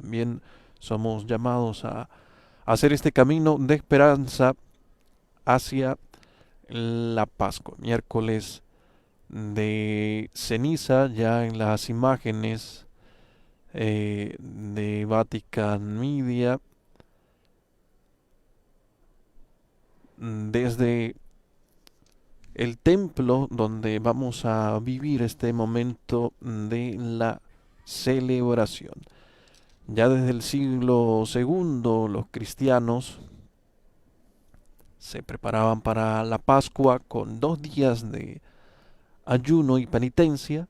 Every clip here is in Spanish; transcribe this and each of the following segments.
también somos llamados a hacer este camino de esperanza hacia la Pascua. Miércoles de ceniza, ya en las imágenes de Vatican Media, desde el templo donde vamos a vivir este momento de la celebración. Ya desde el siglo segundo los cristianos se preparaban para la Pascua con 2 días de ayuno y penitencia.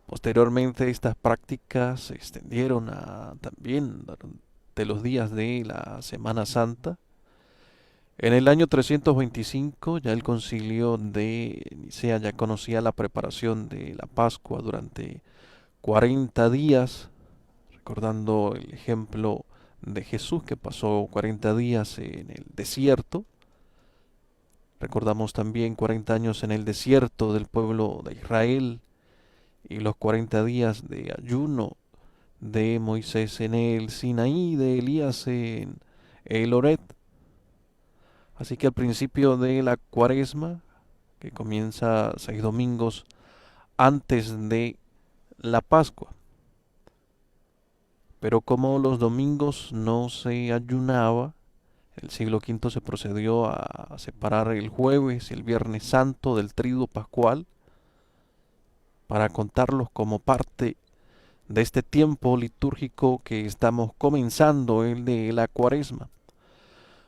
Posteriormente estas prácticas se extendieron a también de los días de la Semana Santa. En el año 325 ya el concilio de Nicea ya conocía la preparación de la Pascua durante 40 días, recordando el ejemplo de Jesús que pasó 40 días en el desierto. Recordamos también 40 años en el desierto del pueblo de Israel y los 40 días de ayuno de Moisés en el Sinaí, de Elías en el Oret. Así que al principio de la Cuaresma, que comienza 6 domingos antes de la Pascua, pero como los domingos no se ayunaba, el siglo V se procedió a separar el jueves y el viernes santo del triduo pascual para contarlos como parte de este tiempo litúrgico que estamos comenzando, el de la Cuaresma.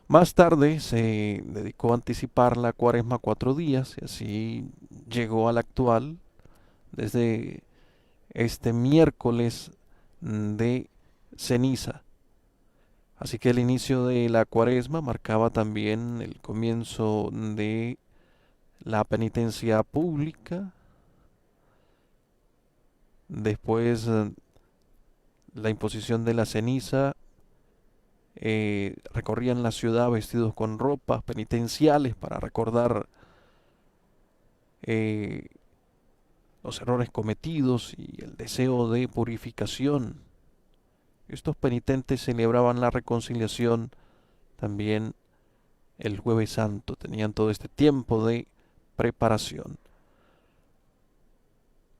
Más tarde se dedicó a anticipar la Cuaresma 4 días y así llegó al actual desde este miércoles de ceniza. Así que el inicio de la Cuaresma marcaba también el comienzo de la penitencia pública, después la imposición de la ceniza. Recorrían la ciudad vestidos con ropas penitenciales para recordar eh, los errores cometidos y el deseo de purificación. Estos penitentes celebraban la reconciliación también el Jueves Santo, tenían todo este tiempo de preparación.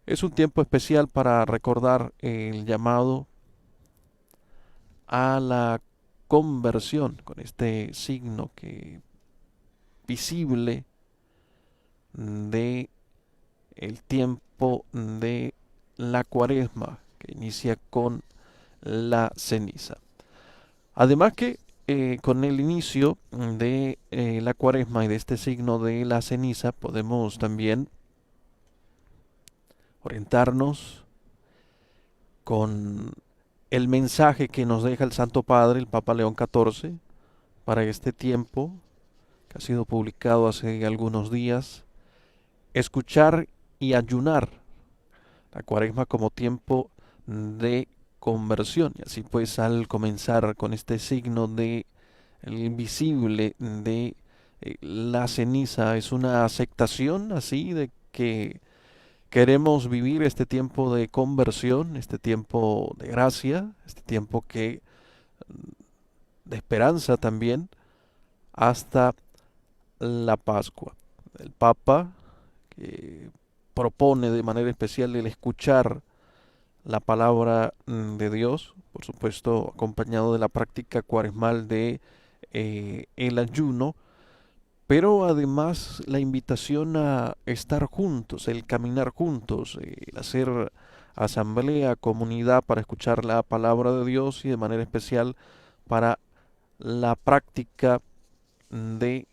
Es un tiempo especial para recordar el llamado a la conversión con este signo que visible de el tiempo de la Cuaresma que inicia con la ceniza. Además que con el inicio de la Cuaresma y de este signo de la ceniza podemos también orientarnos con el mensaje que nos deja el Santo Padre, el Papa León XIV, para este tiempo, que ha sido publicado hace algunos días, escuchar y ayunar la Cuaresma como tiempo de conversión. Y así pues, al comenzar con este signo de el invisible de la ceniza, es una aceptación así de que queremos vivir este tiempo de conversión, este tiempo de gracia, este tiempo que de esperanza también, hasta la Pascua. El Papa que propone de manera especial el escuchar la palabra de Dios, por supuesto acompañado de la práctica cuaresmal de el ayuno, pero además la invitación a estar juntos, el caminar juntos, el hacer asamblea, comunidad para escuchar la palabra de Dios y de manera especial para la práctica de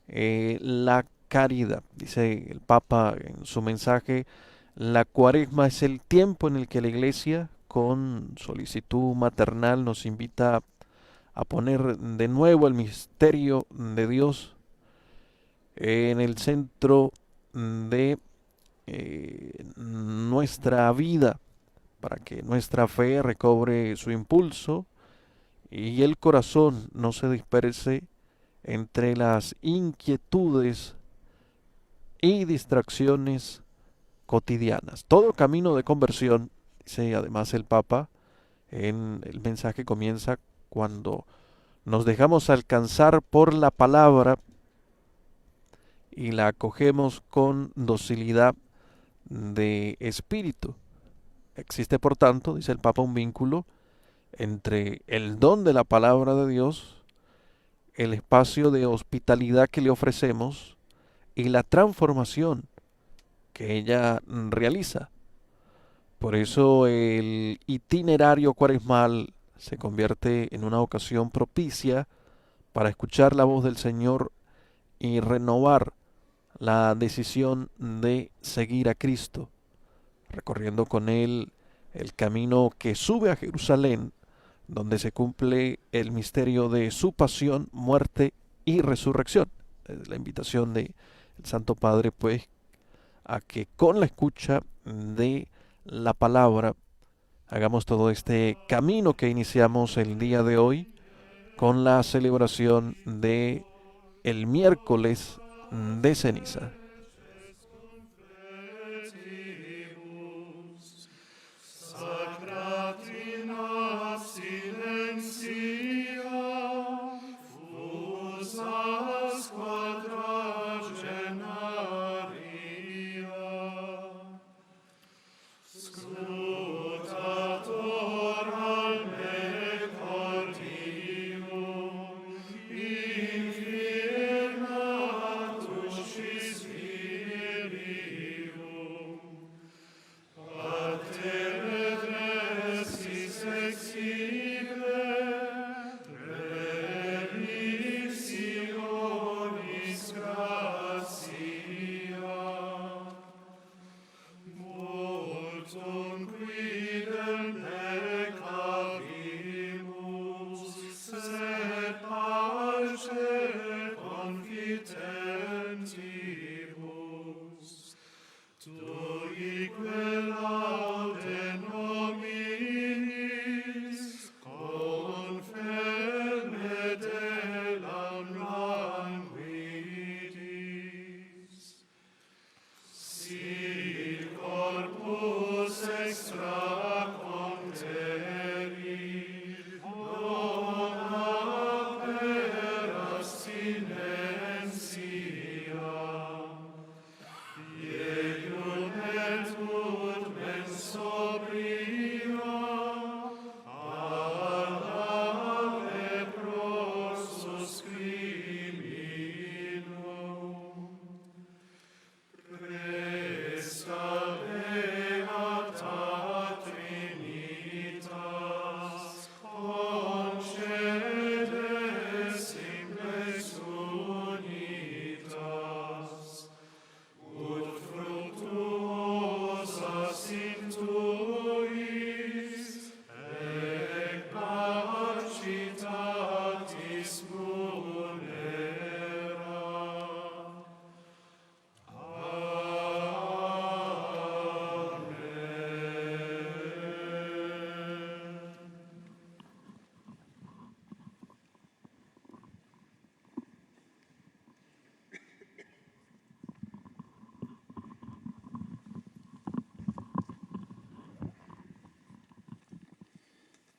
la caridad. Dice el Papa en su mensaje, la Cuaresma es el tiempo en el que la Iglesia, con solicitud maternal, nos invita a poner de nuevo el misterio de Dios en el centro de nuestra vida, para que nuestra fe recobre su impulso y el corazón no se disperse entre las inquietudes y distracciones cotidianas. Todo camino de conversión, dice además el Papa, El mensaje comienza cuando nos dejamos alcanzar por la palabra y la acogemos con docilidad de espíritu. Existe, por tanto, dice el Papa, un vínculo entre el don de la palabra de Dios, el espacio de hospitalidad que le ofrecemos y la transformación que ella realiza. Por eso el itinerario cuaresmal se convierte en una ocasión propicia para escuchar la voz del Señor y renovar la decisión de seguir a Cristo, recorriendo con Él el camino que sube a Jerusalén, donde se cumple el misterio de su pasión, muerte y resurrección. Es la invitación del Santo Padre, pues, a que con la escucha de la palabra hagamos todo este camino que iniciamos el día de hoy con la celebración de el miércoles de ceniza.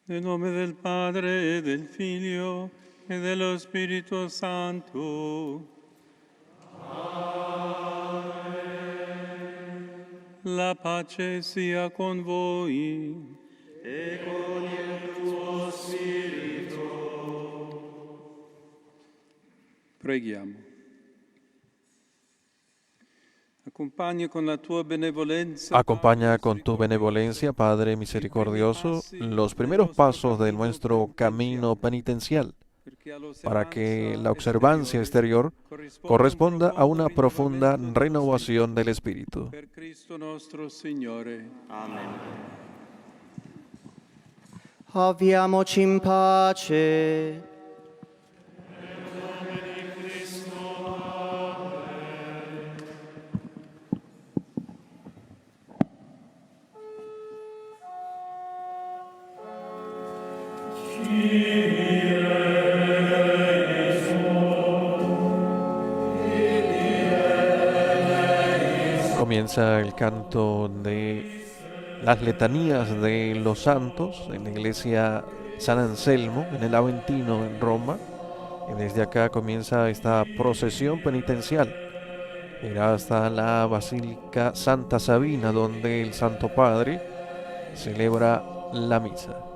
Nel nome del Padre, e del Figlio, e dello Spirito Santo. Amen. La pace sia con voi. E con il tuo spirito. Preghiamo. Acompaña con tu benevolencia, Padre misericordioso, los primeros pasos de nuestro camino penitencial, para que la observancia exterior corresponda a una profunda renovación del espíritu. Per Cristo nostro Signore. Amen. Avviamoci in pace. Comienza el canto de las letanías de los santos en la iglesia San Anselmo, en el Aventino, en Roma. Y desde acá comienza esta procesión penitencial. Irá hasta la Basílica Santa Sabina, donde el Santo Padre celebra la misa.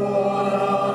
Ora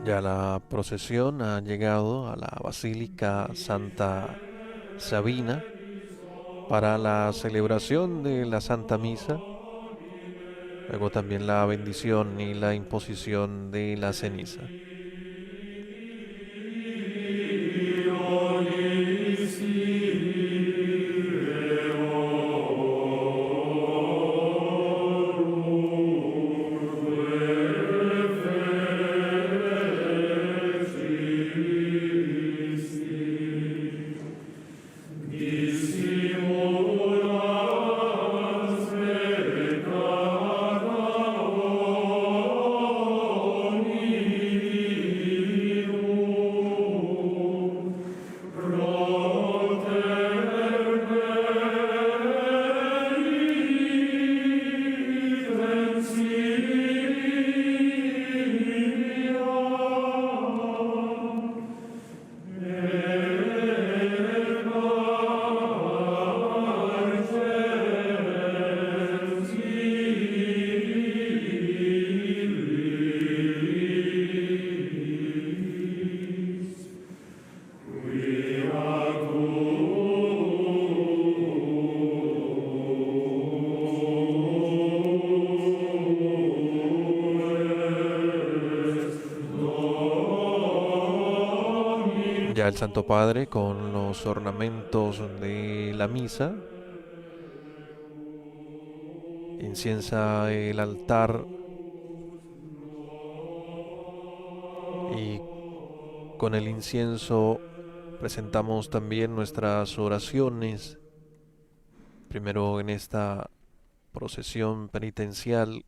Ya la procesión ha llegado a la Basílica Santa Sabina para la celebración de la Santa Misa, luego también la bendición y la imposición de la ceniza. Ya el Santo Padre con los ornamentos de la misa que inciensa el altar, y con el incienso presentamos también nuestras oraciones, primero en esta procesión penitencial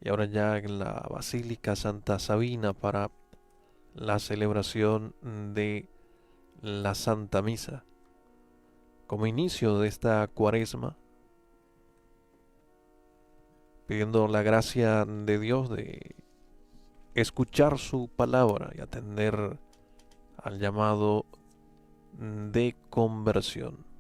y ahora ya en la Basílica Santa Sabina para la celebración de la Santa Misa. Como inicio de esta cuaresma, pidiendo la gracia de Dios de escuchar su palabra y atender al llamado de conversión.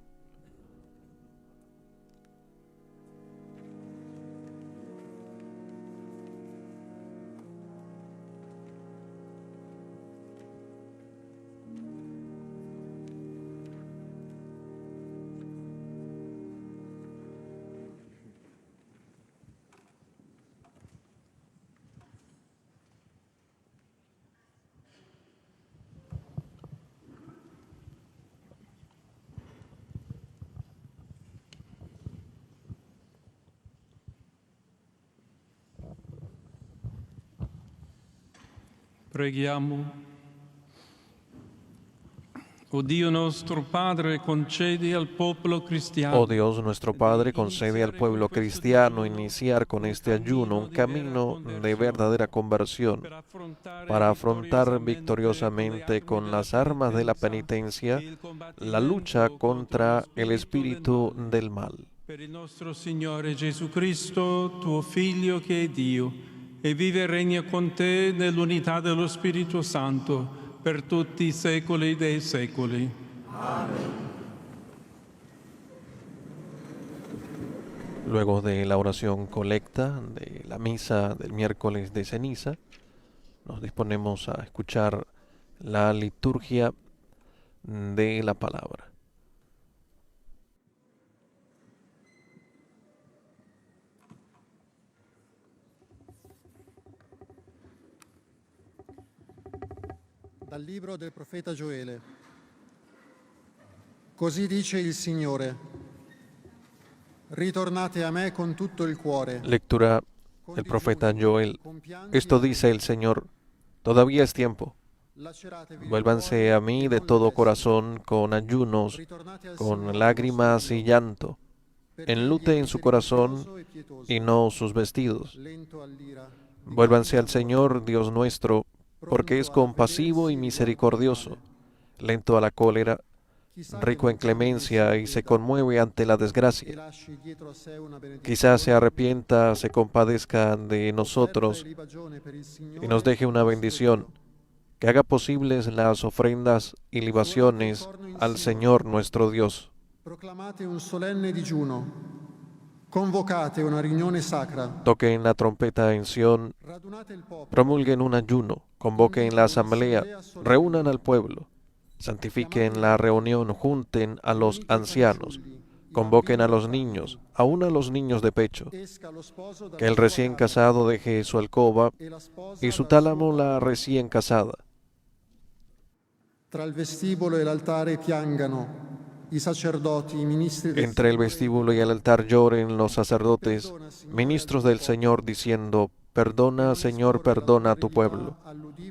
Preghiamo. O Dio nostro Padre, concedi al popolo cristiano. Oh Dios nuestro Padre, concede al pueblo cristiano iniciar con este ayuno un camino de verdadera conversión para afrontar victoriosamente con las armas de la penitencia la lucha contra el espíritu del mal. Per il nostro Signore Gesù Cristo, tuo Figlio che è Dio, e vive e regna con te nell'unità dello Spirito Santo, per tutti i secoli dei secoli. Amén. Luego de la oración colecta de la misa del miércoles de ceniza, nos disponemos a escuchar la liturgia de la palabra. Dal libro del profeta Gioele. Così dice il Signore: ritornate a me con tutto il cuore. Lectura del profeta Joel. Esto dice el Señor: todavía es tiempo. Vuélvanse a mí de todo corazón, con ayunos, con lágrimas y llanto. Enluten su corazón y no sus vestidos. Vuélvanse al Señor, Dios nuestro, porque es compasivo y misericordioso, lento a la cólera, rico en clemencia y se conmueve ante la desgracia. Quizás se arrepienta, se compadezca de nosotros y nos deje una bendición, que haga posibles las ofrendas y libaciones al Señor nuestro Dios. Proclamate un solenne digiuno, convocate una riunione sacra, Toquen la trompeta en Sión, radunate il popolo, promulguen un ayuno, convoquen la asamblea, reúnan al pueblo, santifiquen la reunión, junten a los ancianos, convoquen a los niños, aun a los niños de pecho, esca lo sposo dalla que el sua recién casa, casado deje su alcoba e la sposa y su dal tálamo suo la letto. recién casada. Tra il vestibolo e l'altare piangano i sacerdoti, i ministri del Entre el Signore, vestíbulo y el altar lloren los sacerdotes, ministros del Señor, diciendo: perdona, Señor, perdona a tu pueblo.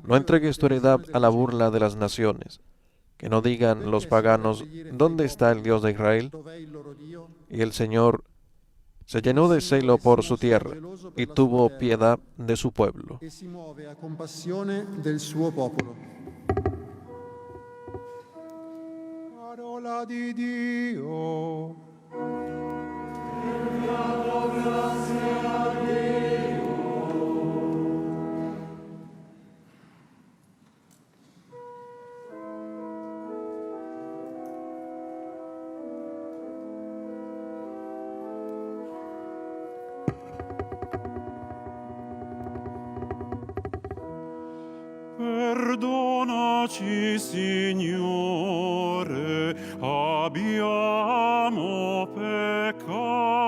No entregues tu heredad a la burla de las naciones. Que no digan los paganos: ¿dónde está el Dios de Israel? dov'è il loro Dio? Y el Señor se llenó de celo por su tierra y tuvo piedad de su pueblo. E si muove a compassione del suo popolo. Parola di Dio. Perdonaci, Signore, abbiamo peccato.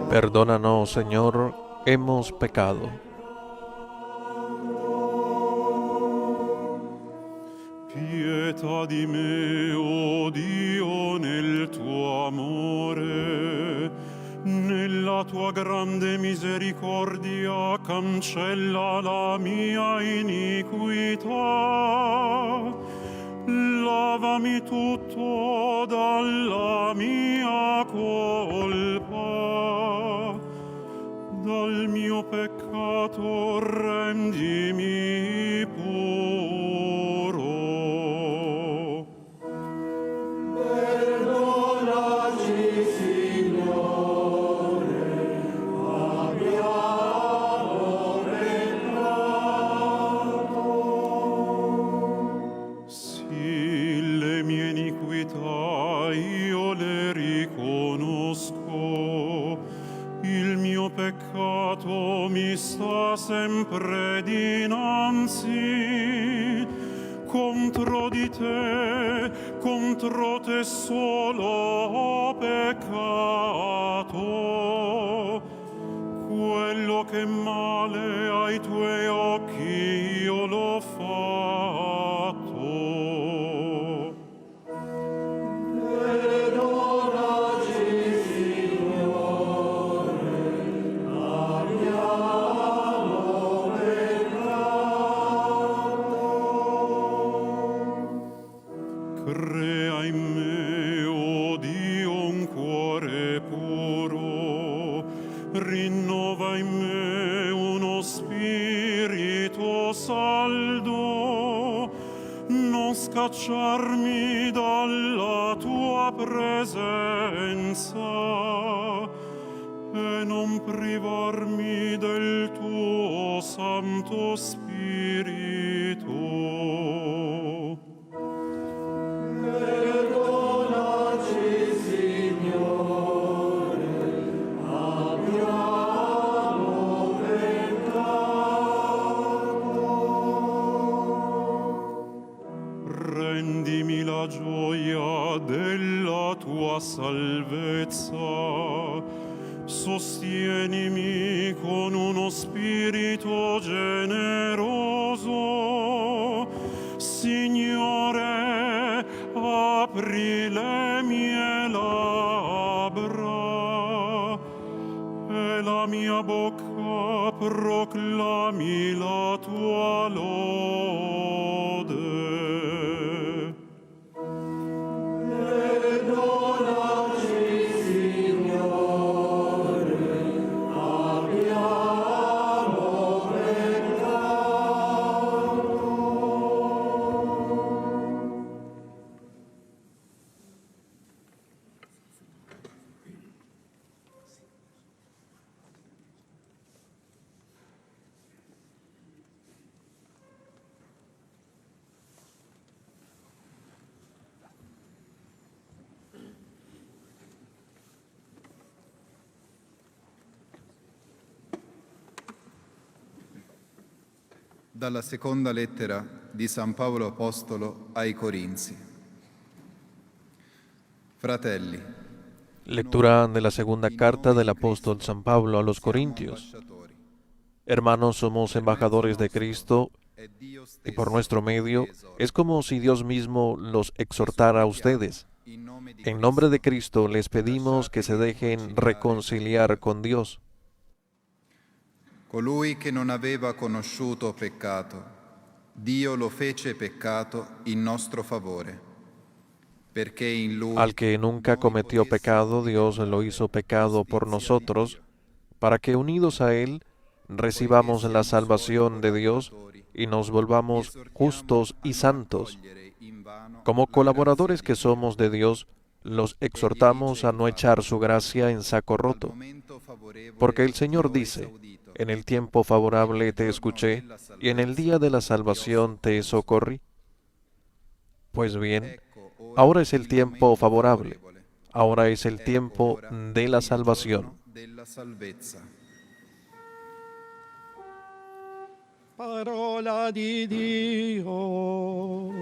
Perdónanos, Señor, hemos pecado. Aspetta di me, o Dio, nel tuo amore. Nella tua grande misericordia cancella la mia iniquità. Lavami tutto dalla mia colpa. Dal mio peccato rendimi puro. Perdonaci, Signore, abbiamo peccato. Sì, le mie iniquità io le riconosco. Il mio peccato mi sta sempre dinanzi. Contro di te, contro te solo ho peccato. Quello che male ai tuoi occhi io l'ho fatto. Crea in me, o Dio, un cuore puro, rinnova in me uno spirito saldo, non scacciarmi dalla tua presenza e non privarmi del tuo Santo Spirito. Perdonaci, Signore, abbiamo peccato. Rendimi la gioia della tua salvezza, sostienimi con uno spirito generoso. Signore, apri le mie labbra e la mia bocca proclami la tua lode. Perdonaci, Signore, abbiamo peccato. Dalla seconda lettera di San Paolo Apostolo ai Corinzi. Fratelli, Lectura de la segunda carta del apóstol San Pablo a los Corintios. Hermanos, somos embajadores de Cristo y por nuestro medio es como si Dios mismo los exhortara a ustedes. En nombre de Cristo les pedimos que se dejen reconciliar con Dios. Colui che non aveva conosciuto peccato, Dio lo fece peccato in nostro favore, perché in lui Al que nunca cometió pecado, Dios lo hizo pecado por nosotros, para que unidos a Él recibamos la salvación de Dios y nos volvamos justos y santos. Como colaboradores que somos de Dios, los exhortamos a no echar su gracia en saco roto, porque el Señor dice: en el tiempo favorable te escuché, y en el día de la salvación te socorrí. Pues bien, ahora es el tiempo favorable, ahora es el tiempo de la salvación. Parola di Dio.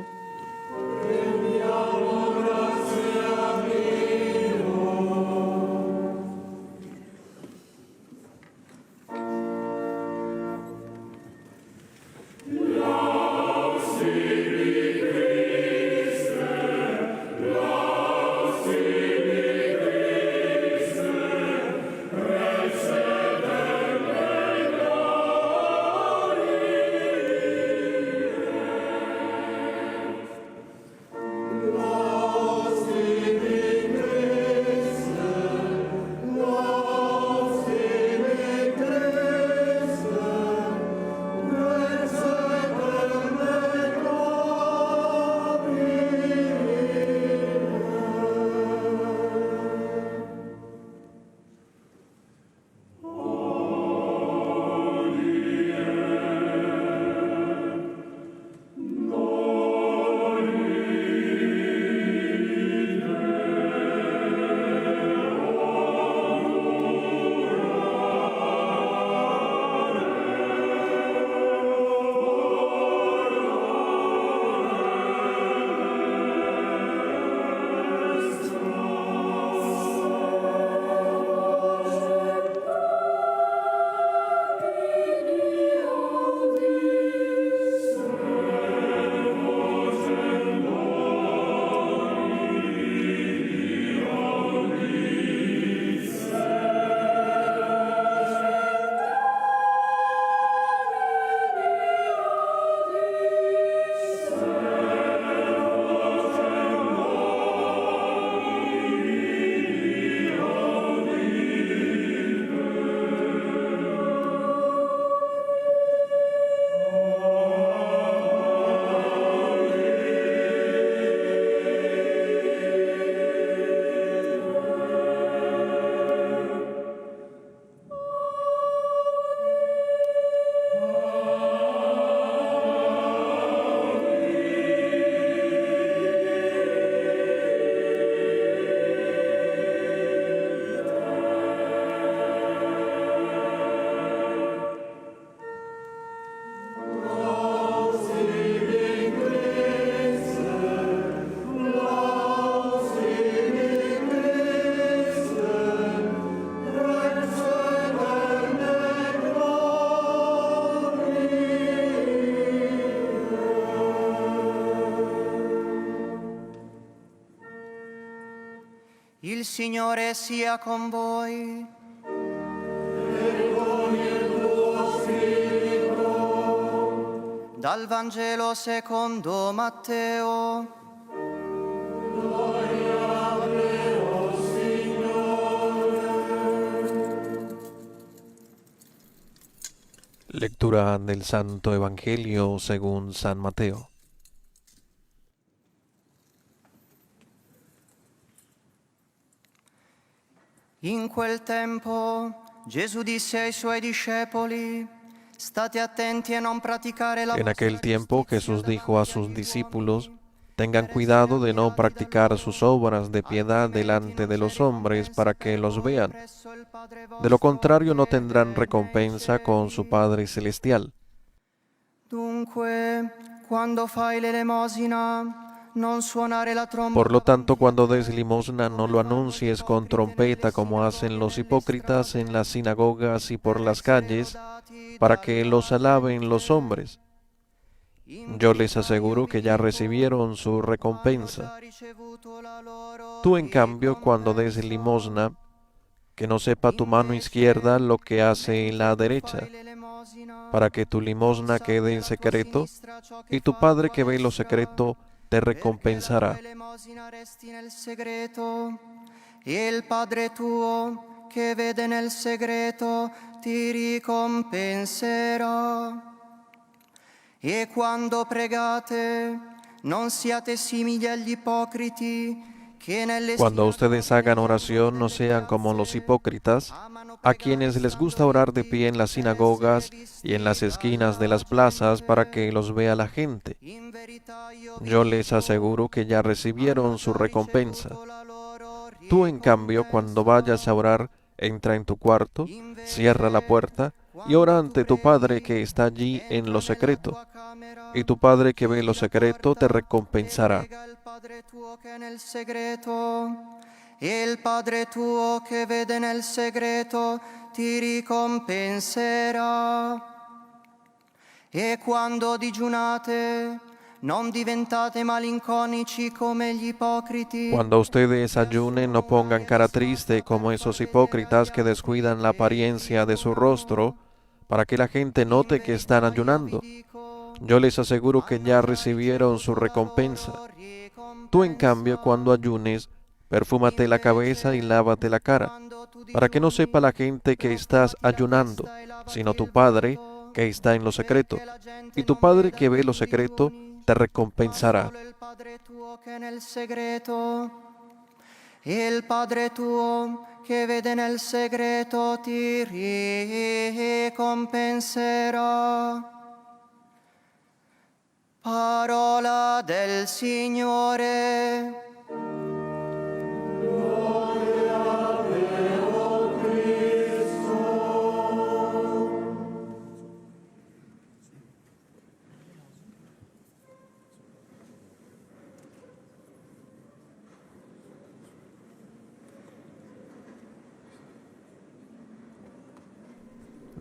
Il Signore sia con voi. Dal Vangelo secondo Matteo. Lectura del Santo Evangelio según San Mateo. In quel tempo Gesù disse ai suoi discepoli: State attenti a non praticare la En aquel tiempo Jesús dijo a sus discípulos: Tengan cuidado de no practicar sus obras de piedad delante de los hombres para que los vean. De lo contrario no tendrán recompensa con su Padre Celestial. Dunque, quando fai l'elemosina, non suonare la tromba. Por lo tanto, cuando des limosna, no lo anuncies con trompeta como hacen los hipócritas en las sinagogas y por las calles, para que los alaben los hombres. Yo les aseguro que ya recibieron su recompensa. Tú, en cambio, cuando des limosna, que no sepa tu mano izquierda lo que hace la derecha, para que tu limosna quede en secreto, y tu Padre que ve lo secreto te recompensará. E il Padre tuo che vede nel segreto ti ricompenserà. E quando pregate, non siate simili agli ipocriti, che nelle Cuando ustedes hagan oración, no sean como los hipócritas, a quienes les gusta orar de pie en las sinagogas y en las esquinas de las plazas para que los vea la gente. Yo les aseguro que ya recibieron su recompensa. Tú, en cambio, cuando vayas a orar, entra en tu cuarto, cierra la puerta y ora ante tu Padre que está allí en lo secreto. Y tu Padre que ve lo secreto te recompensará. E il Padre tuo che vede nel segreto ti ricompenserà. E quando digiunate, non diventate malinconici come gli ipocriti. Cuando ustedes ayunen, no pongan cara triste como esos hipócritas que descuidan la apariencia de su rostro, para que la gente note que están ayunando. Yo les aseguro que ya recibieron su recompensa. Tú, en cambio, cuando ayunes, perfúmate la cabeza y lávate la cara, para que no sepa la gente que estás ayunando, sino tu Padre que está en lo secreto. Y tu Padre que ve lo secreto te recompensará. E il Padre tuo che vede nel segreto ti ricompenserà. Parola del Signore.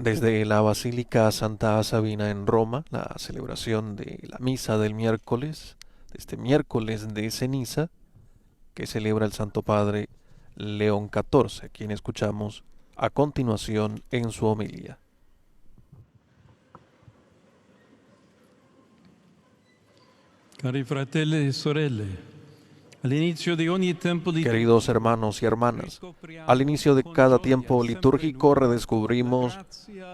Desde la Basílica Santa Sabina en Roma, la celebración de la misa del miércoles, de este miércoles de ceniza, que celebra el Santo Padre León XIV, quien escuchamos a continuación en su homilía. Cari fratelli e sorelle, all'inizio di ogni tempo Queridos hermanos y hermanas, al inicio de cada tiempo litúrgico redescubrimos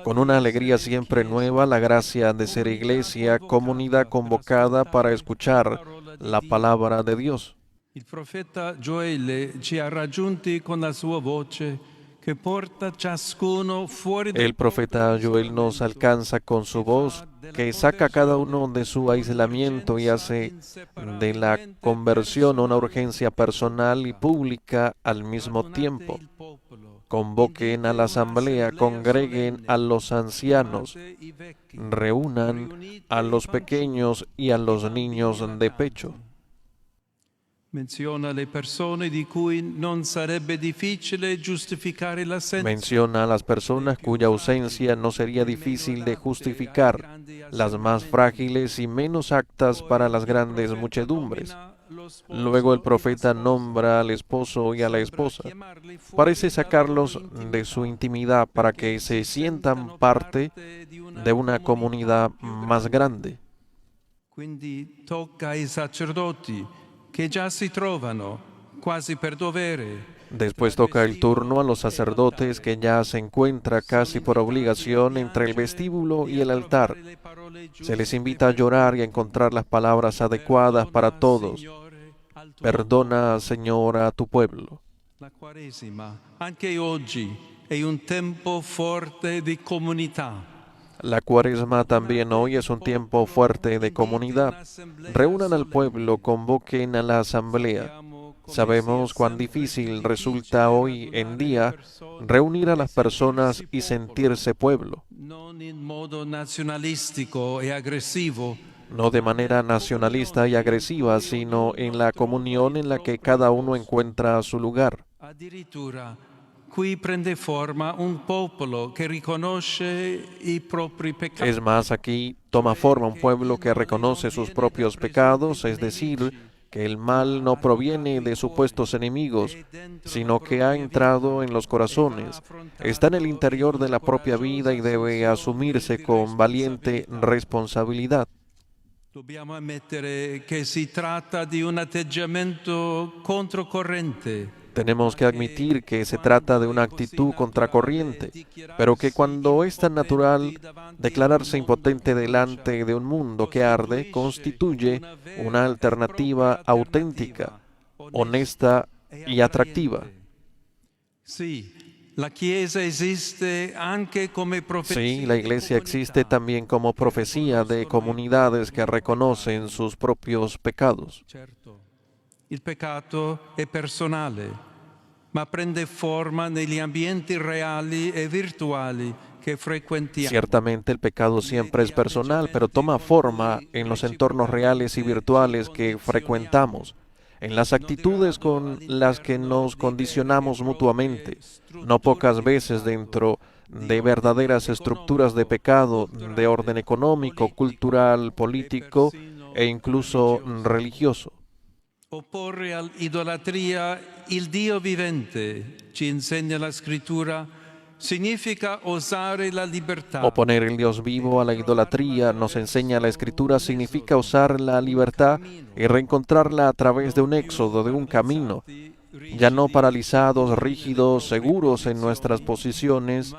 con una alegría siempre nueva la gracia de ser iglesia, comunidad convocada para escuchar la palabra de Dios. Il profeta Gioele ci ha raggiunti con la sua voce che porta ciascuno fuori El profeta Joel nos alcanza con su voz, que saca a cada uno de su aislamiento y hace de la conversión una urgencia personal y pública al mismo tiempo. Convoquen a la asamblea, congreguen a los ancianos, reúnan a los pequeños y a los niños de pecho. Menziona le persone di cui non sarebbe difficile giustificare l'assenza. Menciona a las personas cuya ausencia no sería difícil de justificar, las más frágiles y menos aptas para las grandes muchedumbres. Luego el profeta nombra al esposo y a la esposa. Parece sacarlos de su intimidad para que se sientan parte de una comunidad más grande. Quindi tocca ai sacerdoti che già si trovano quasi per dovere. Después toca el turno a los sacerdotes que ya se encuentra casi por obligación entre el vestíbulo y el altar. Se les invita a llorar y a encontrar las palabras adecuadas para todos. Perdona, Señor, a tu pueblo. La Quaresima, anche oggi, è un tempo forte di comunità. La Cuaresma también hoy es un tiempo fuerte de comunidad. Reúnan al pueblo, convoquen a la asamblea. Sabemos cuán difícil resulta hoy en día reunir a las personas y sentirse pueblo. Non in modo nazionalistico e aggressivo, No de manera nacionalista y agresiva, sino en la comunión en la que cada uno encuentra su lugar. addirittura qui prende forma un popolo che riconosce i propri peccati. Es más, aquí toma forma un pueblo que reconoce sus propios pecados, es decir, que el mal no proviene de supuestos enemigos, sino que ha entrado en los corazones, está en el interior de la propia vida y debe asumirse con valiente responsabilidad. Dobbiamo ammettere che si tratta di un atteggiamento controcorrente. Tenemos que admitir que se trata de una actitud contracorriente, pero que cuando es tan natural, declararse impotente delante de un mundo que arde constituye una alternativa auténtica, honesta y atractiva. Sì, la Chiesa esiste anche come profezia. Sí, la Iglesia existe también como profecía de comunidades que reconocen sus propios pecados. Certo, il peccato è personale, ma prende forma negli ambienti reali e virtuali che frequentiamo. Ciertamente el pecado siempre es personal, pero toma forma en los entornos reales y virtuales que frecuentamos, en las actitudes con las que nos condicionamos mutuamente, no pocas veces dentro de verdaderas estructuras de pecado de orden económico, cultural, político e incluso religioso. Opporre all'idolatria il Dio vivente, ci insegna la Scrittura, significa osare la libertà. Oponer el Dios vivo a la idolatría, nos enseña la Escritura, significa usar la libertad y reencontrarla a través de un éxodo, de un camino, ya no paralizados, rígidos, seguros en nuestras posiciones,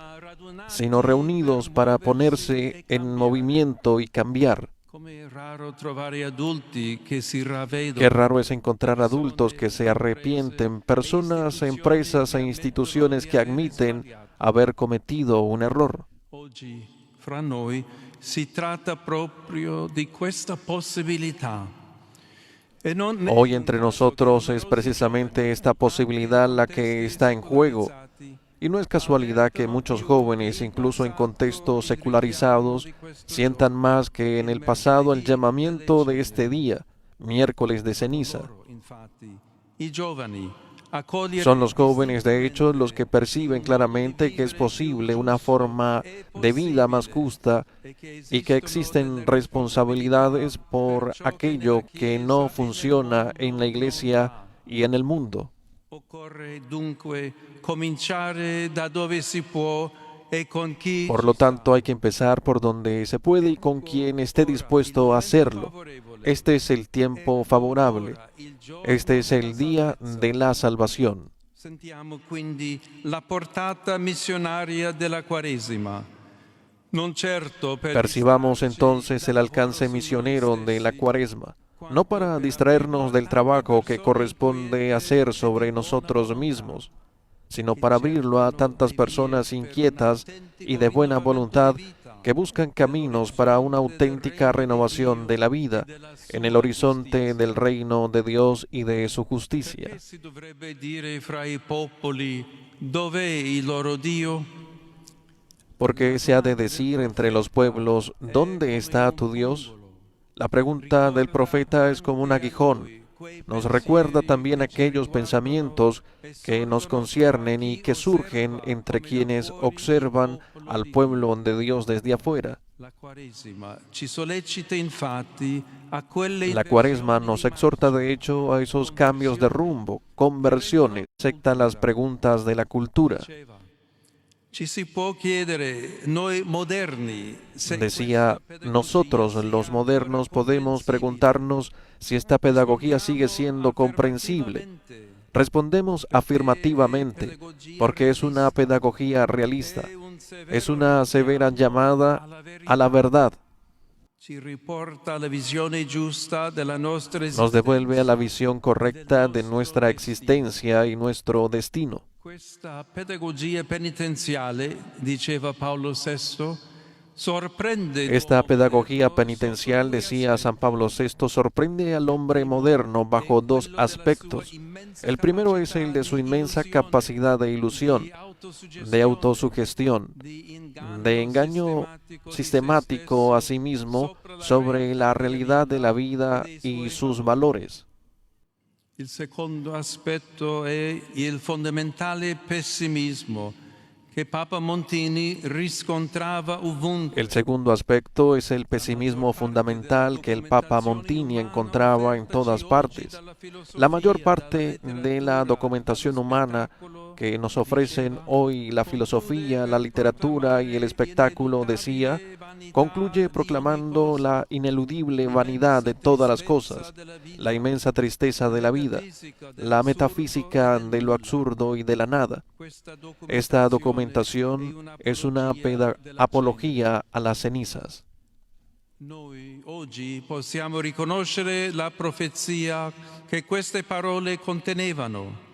sino reunidos para ponerse en movimiento y cambiar. Come è raro trovare adulti che si ravvedono. Qué raro es encontrar adultos que se arrepienten, personas, empresas e instituciones que admiten haber cometido un error. Oggi fra noi si tratta proprio di questa possibilità. E non Hoy entre nosotros es precisamente esta posibilidad la que está en juego. Y no es casualidad que muchos jóvenes, incluso en contextos secularizados, sientan más que en el pasado el llamamiento de este día, miércoles de ceniza. infatti i giovani accogliere Son los jóvenes, de hecho, los que perciben claramente que es posible una forma de vida más justa y que existen responsabilidades por aquello que no funciona en la Iglesia y en el mundo. Occorre dunque cominciare da dove si può e con chi Por lo tanto, hay que empezar por donde se puede y con quien esté dispuesto a hacerlo. Este es el tiempo favorable. Este es el día de la salvación. Sentiamo quindi la portata missionaria della Quaresima. Non certo per Percibamos entonces el alcance misionero de la Cuaresma, no para distraernos del trabajo que corresponde hacer sobre nosotros mismos, sino para abrirlo a tantas personas inquietas y de buena voluntad que buscan caminos para una auténtica renovación de la vida en el horizonte del reino de Dios y de su justicia. Perché si dovrebbe dire fra i popoli dov'è il loro Dio? Porque se ha de decir entre los pueblos, ¿dónde está tu Dios? La pregunta del profeta es como un aguijón. Nos recuerda también aquellos pensamientos que nos conciernen y que surgen entre quienes observan al pueblo de Dios desde afuera. La Quaresima ci sollecita infatti a quelle La Cuaresma nos exhorta de hecho a esos cambios de rumbo, conversiones, acepta las preguntas de la cultura. Ci si può chiedere, noi moderni, se Decía, questa pedagogia nosotros sia los modernos ancora podemos comprensibile. preguntarnos si esta pedagogía sigue siendo comprensible. Respondemos afirmativamente, porque es una pedagogía realista, es una severa llamada a la verdad, Ci riporta la visione giusta della nostra nos devuelve a la esistenza. visión correcta de nuestra existencia y nuestro destino. Questa pedagogia penitenziale, diceva Paolo VI, sorprende Esta l'uomo pedagogía moderno penitencial, sotto due decía San aspetti. Pablo VI, sorprende al hombre moderno bajo dos aspectos. El primero es el de su inmensa capacidad de ilusión, de autosugestión, de engaño sistemático a sí mismo sobre la realidad de la vida y sus valores. Il secondo aspetto è il fondamentale pessimismo che Papa Montini riscontrava ovunque. El segundo aspecto es el pesimismo fundamental que el Papa Montini encontraba en todas partes. La mayor parte de la documentación humana que nos ofrecen hoy la filosofía, la literatura y el espectáculo, decía, concluye proclamando la ineludible vanidad de todas las cosas, la inmensa tristeza de la vida, la metafísica de lo absurdo y de la nada. Esta documentación es una apología a las cenizas. Noi oggi possiamo riconoscere la profezia che queste parole contenevano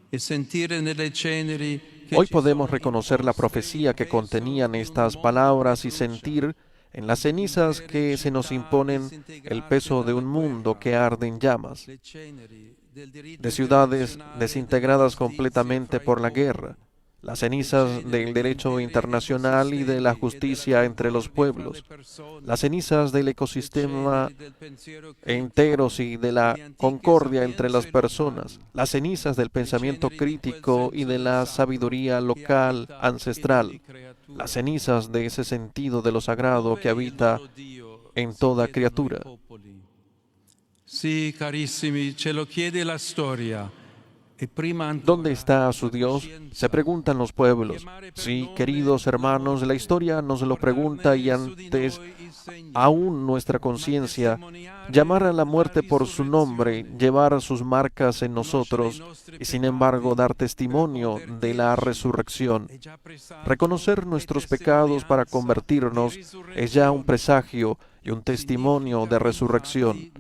e sentire nelle ceneri che Hoy ci podemos sono reconocer la imposte profecía que il peso contenían di un estas mondo palabras y che brucia. sentir en las cenizas que se nos imponen el peso de un mundo que arde en llamas, Le ceneri del diritto de ciudades internazionale desintegradas della giustizia completamente fra i por la popoli. guerra, las cenizas del derecho internacional y de la justicia entre los pueblos, las cenizas del ecosistema enteros y de la concordia entre las personas, las cenizas del pensamiento crítico y de la sabiduría local ancestral, las cenizas de ese sentido de lo sagrado que habita en toda criatura. Sì, carissimi, ce lo chiede la storia. E prima ¿Dónde ancora está su Dios?, se preguntan los pueblos. Sí, queridos hermanos, la historia nos lo pregunta y antes aún nuestra conciencia, llamar a la muerte por su nombre, llevar sus marcas en nosotros y sin embargo dar testimonio de la resurrección. Reconocer nuestros pecados para convertirnos es ya un presagio y un testimonio de resurrección.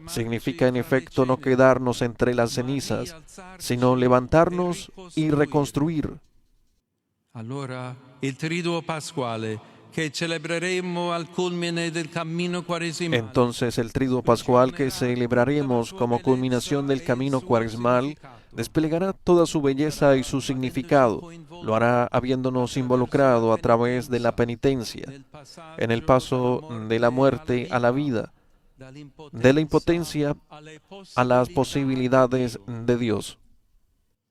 Significa en efecto no quedarnos entre las cenizas, sino levantarnos y reconstruir. Allora, il triduo pasquale che celebreremo al culmine del cammino quaresimale. Entonces el triduo pascual que celebraremos como culminación del camino cuaresmal desplegará toda su belleza y su significado. Lo hará habiéndonos involucrado a través de la penitencia, en el paso de la muerte a la vida, de la impotencia a las posibilidades de Dios.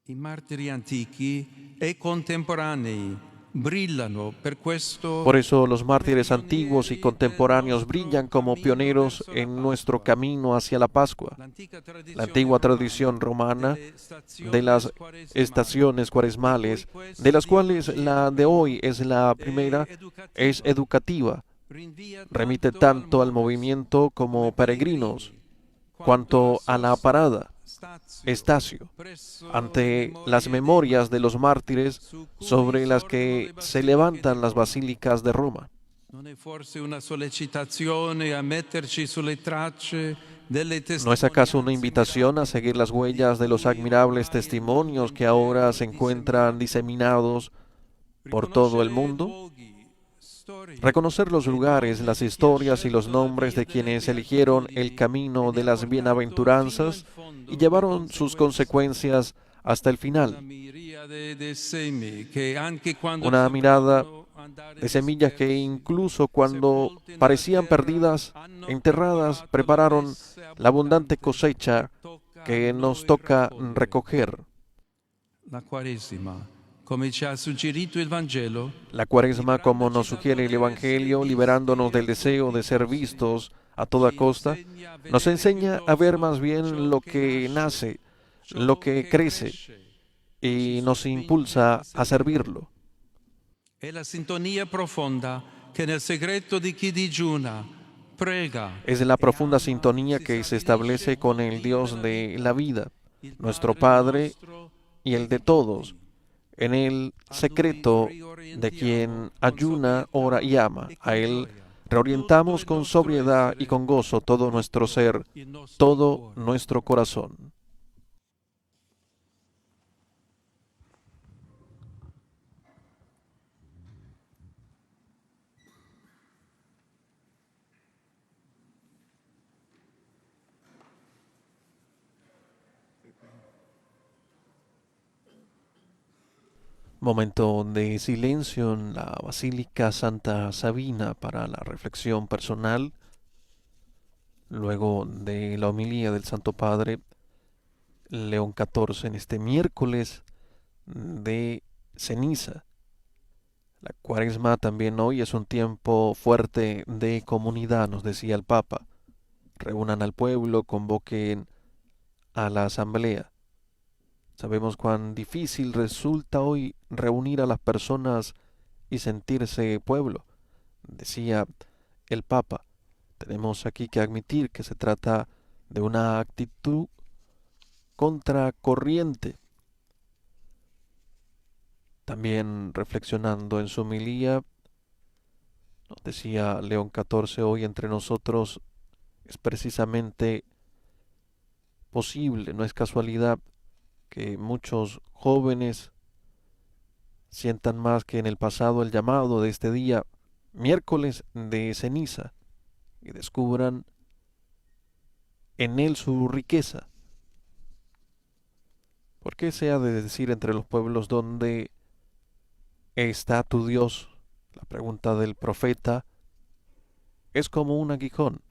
I martiri antichi e contemporanei brillano per questo. Por eso los mártires antiguos y contemporáneos brillan como pioneros en nuestro camino hacia la Pascua. La antigua tradición romana de las estaciones cuaresmales, de las cuales la de hoy es la primera, es educativa. Remite tanto al movimiento como peregrinos, cuanto a la parada, estacio, ante las memorias de los mártires sobre las que se levantan las basílicas de Roma. Non è forse una sollecitazione a metterci sulle tracce delle ¿No es acaso una invitación a seguir las huellas de los admirables testimonios que ahora se encuentran diseminados por todo el mundo? Reconocer los lugares, las historias y los nombres de quienes eligieron el camino de las bienaventuranzas y llevaron sus consecuencias hasta el final. Una mirada de semillas que incluso cuando parecían perdidas, enterradas, prepararon la abundante cosecha que nos toca recoger. La Quaresima come ci ha suggerito il Vangelo, La Cuaresma, como nos sugiere el Evangelio, liberándonos del deseo de ser vistos a toda costa, nos enseña a ver más bien lo que nace, lo que crece, y nos impulsa a servirlo. è la sintonia profonda che nel segreto di chi digiuna, prega, Es la profunda sintonía que se establece con el Dios de la vida, nuestro Padre y el de todos, en el secreto de quien ayuna, ora y ama. A Él reorientamos con sobriedad y con gozo todo nuestro ser, todo nuestro corazón. Momento de silencio en la Basílica Santa Sabina para la reflexión personal, luego de la homilía del Santo Padre León XIV en este miércoles de ceniza. La Cuaresma también hoy es un tiempo fuerte de comunidad, nos decía el Papa. Reúnan al pueblo, convoquen a la asamblea. Sabemos cuán difícil resulta hoy reunir a las personas y sentirse pueblo. Decía el Papa, tenemos aquí que admitir que se trata de una actitud contracorriente. También reflexionando en su homilía, nos decía León XIV, hoy entre nosotros es precisamente posible, no es casualidad, que muchos jóvenes sientan más que en el pasado el llamado de este día, miércoles de ceniza, y descubran en él su riqueza. ¿Por qué se ha de decir entre los pueblos dónde está tu Dios? La pregunta del profeta es como un aguijón.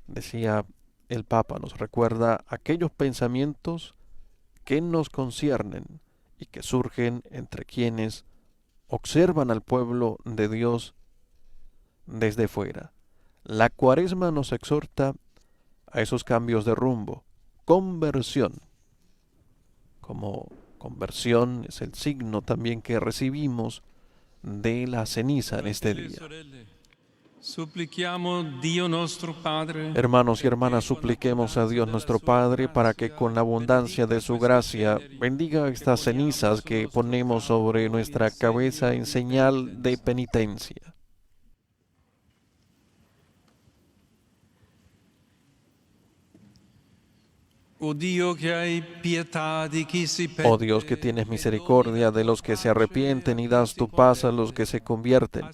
Decía el Papa, nos recuerda aquellos pensamientos que nos conciernen y que surgen entre quienes observan al pueblo de Dios desde fuera. La Cuaresma nos exhorta a esos cambios de rumbo, conversión. Como conversión es el signo también que recibimos de la ceniza en este día. Hermanos y hermanas, supliquemos a Dios nuestro Padre para que con la abundancia de su gracia bendiga estas cenizas que ponemos sobre nuestra cabeza en señal de penitencia. Oh Dios, que tienes misericordia de los que se arrepienten y das tu paz a los que se convierten.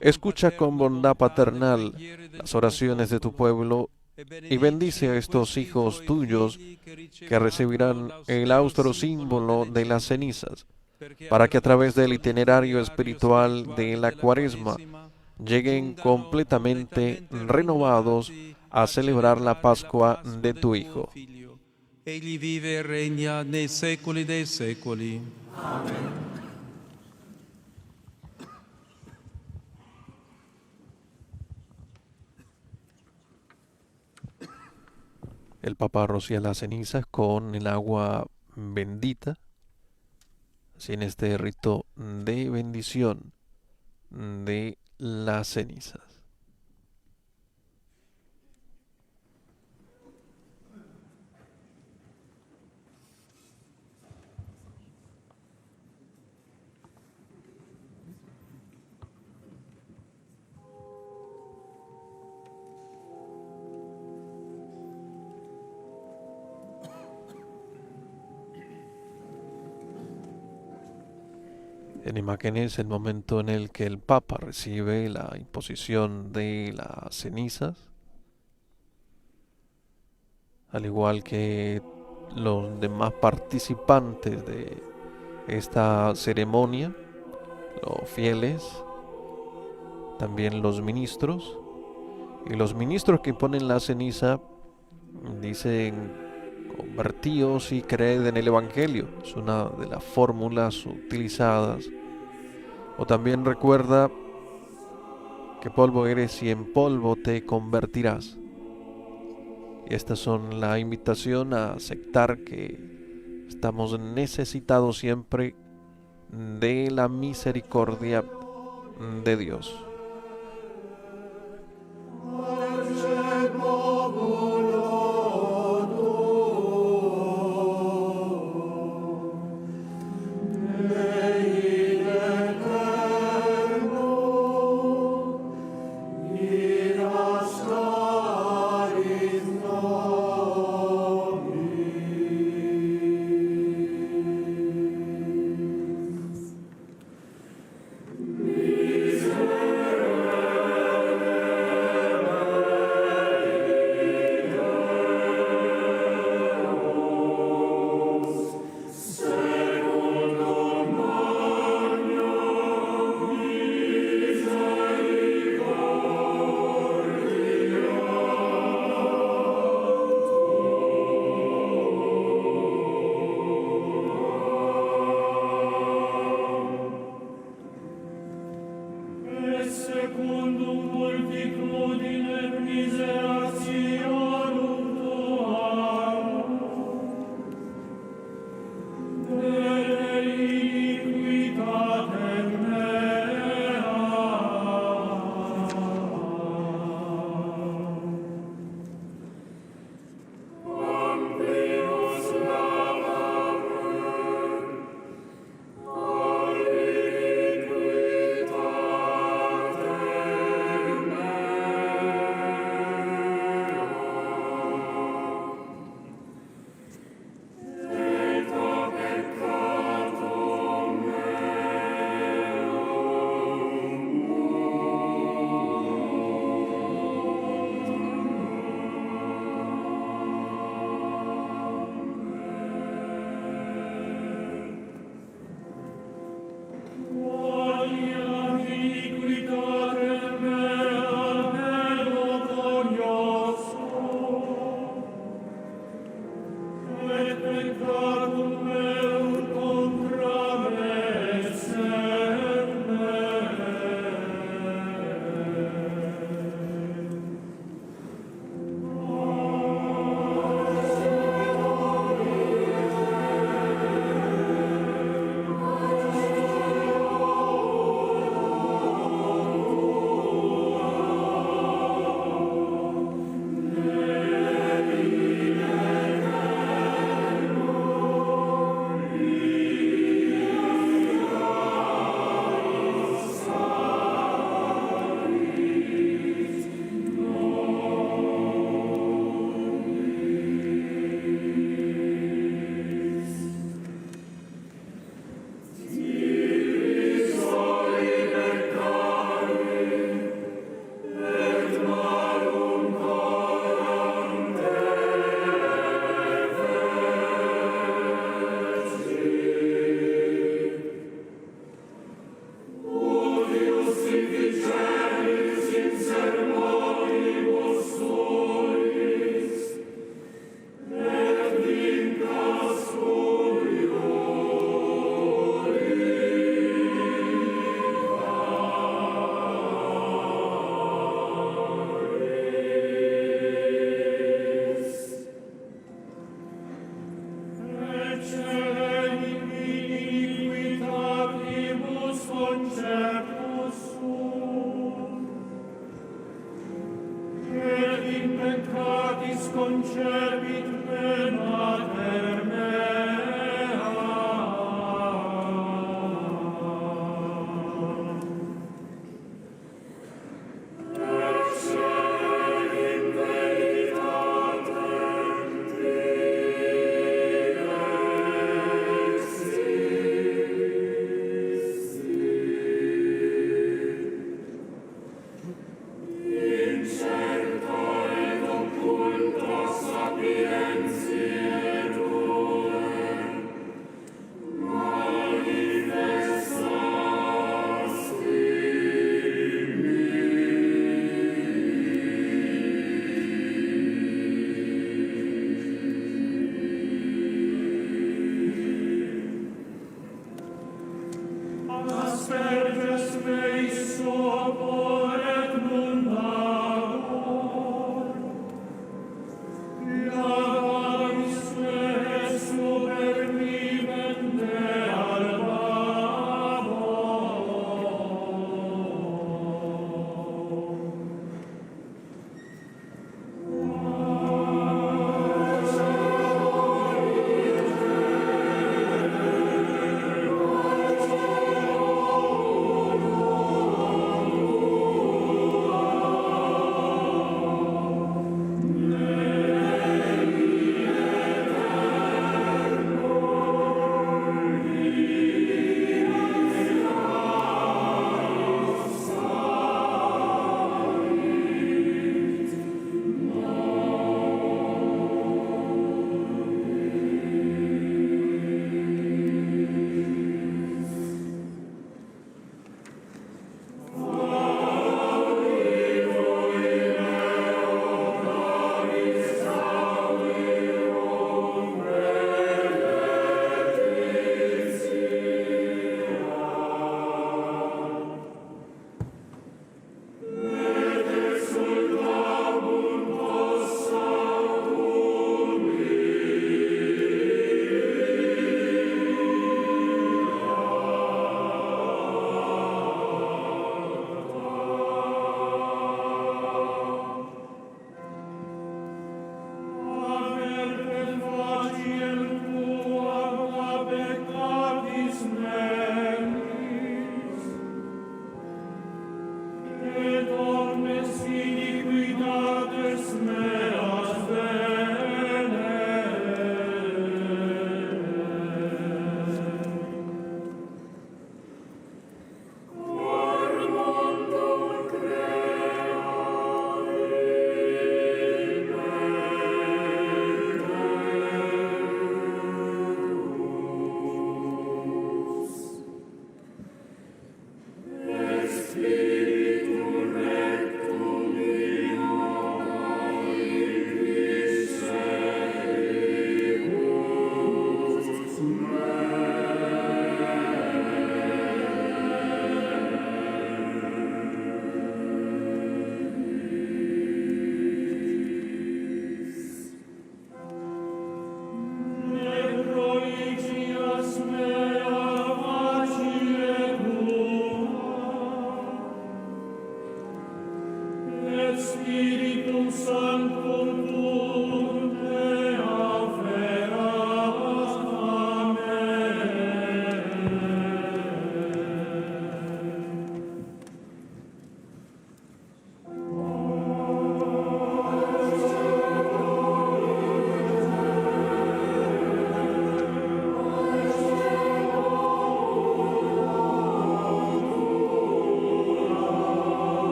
Escucha con bondad paternal las oraciones de tu pueblo y bendice a estos hijos tuyos que recibirán el austro símbolo de las cenizas, para que a través del itinerario espiritual de la Cuaresma lleguen completamente renovados a celebrar la Pascua de tu Hijo. Egli vive e regna nei secoli dei secoli. Amen. El Papa rocía las cenizas con el agua bendita, así en este rito de bendición de las cenizas. En imágenes, el momento en el que el Papa recibe la imposición de las cenizas, al igual que los demás participantes de esta ceremonia, los fieles, también los ministros, y los ministros que ponen la ceniza dicen convertíos y creed en el Evangelio. Es una de las fórmulas utilizadas. O también recuerda que polvo eres y en polvo te convertirás. Y estas son la invitación a aceptar que estamos necesitados siempre de la misericordia de Dios.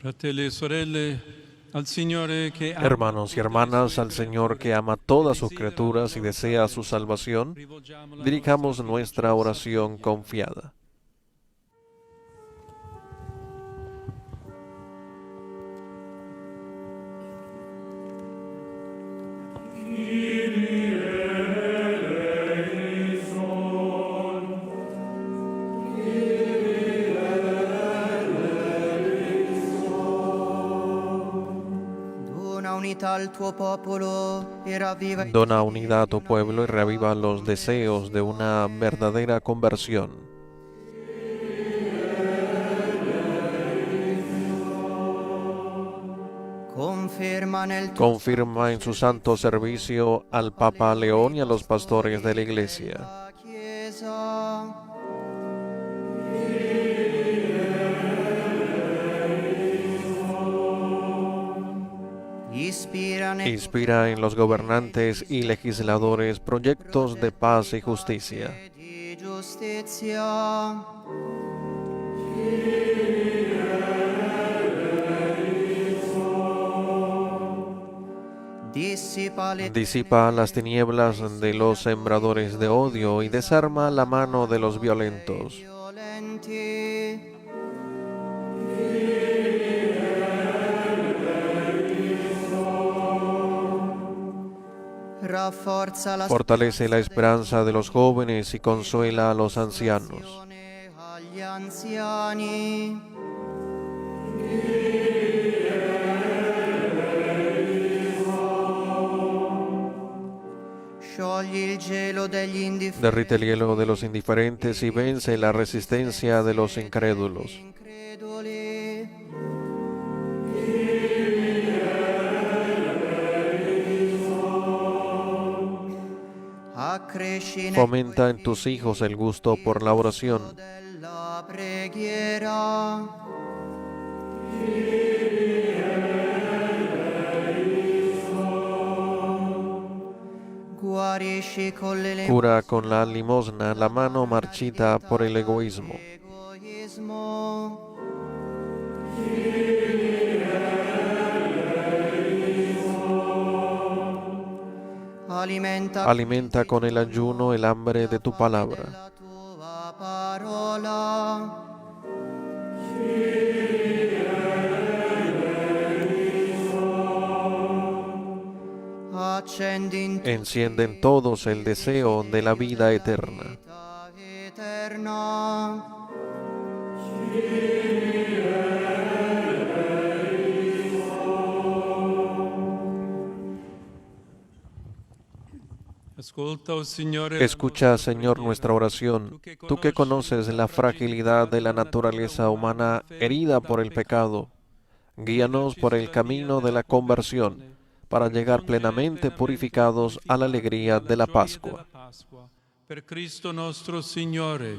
Fratelli e sorelle, al Signore che ama Hermanos y hermanas, al Señor que ama todas sus criaturas y desea su salvación, rivolgiamo la dirijamos nostra nuestra fiducia oración confiada. Dona unità al tuo popolo e ravviva i Dona unidad a tu pueblo y reaviva los deseos de una verdadera conversión. Conferma nel tuo Confirma en su santo servicio al Papa León y a los pastores de la Iglesia. la Chiesa. Inspira en los gobernantes y legisladores proyectos de paz y justicia. Di giustizia. Disipa las tinieblas de los sembradores de odio y desarma la mano de los violentos. Violenti. Rafforza la Fortalece la esperanza de los jóvenes y consuela a los ancianos. stazione agli anziani. Sciogli il gelo degli indifferenti. Derrite el hielo de los indiferentes y vence la resistencia de los incrédulos. Increduli. Accresci nel Fomenta en tus hijos el gusto por la oración. della preghiera. Guarisci con Cura con la limosna la mano marchita por el egoísmo. l'egoismo. Alimenta con el ayuno el hambre de tu palabra. la tua parola. Accendi in Enciende en todos el deseo de la vida eterna. vita eterna. Ascolta, oh Signore, Escucha, Señor, nuestra oración. Tú que conoces la fragilidad de la naturaleza humana herida por el pecado, guíanos por el camino de la conversión para llegar plenamente purificados a la alegría de la Pascua. Per Cristo nostro Signore.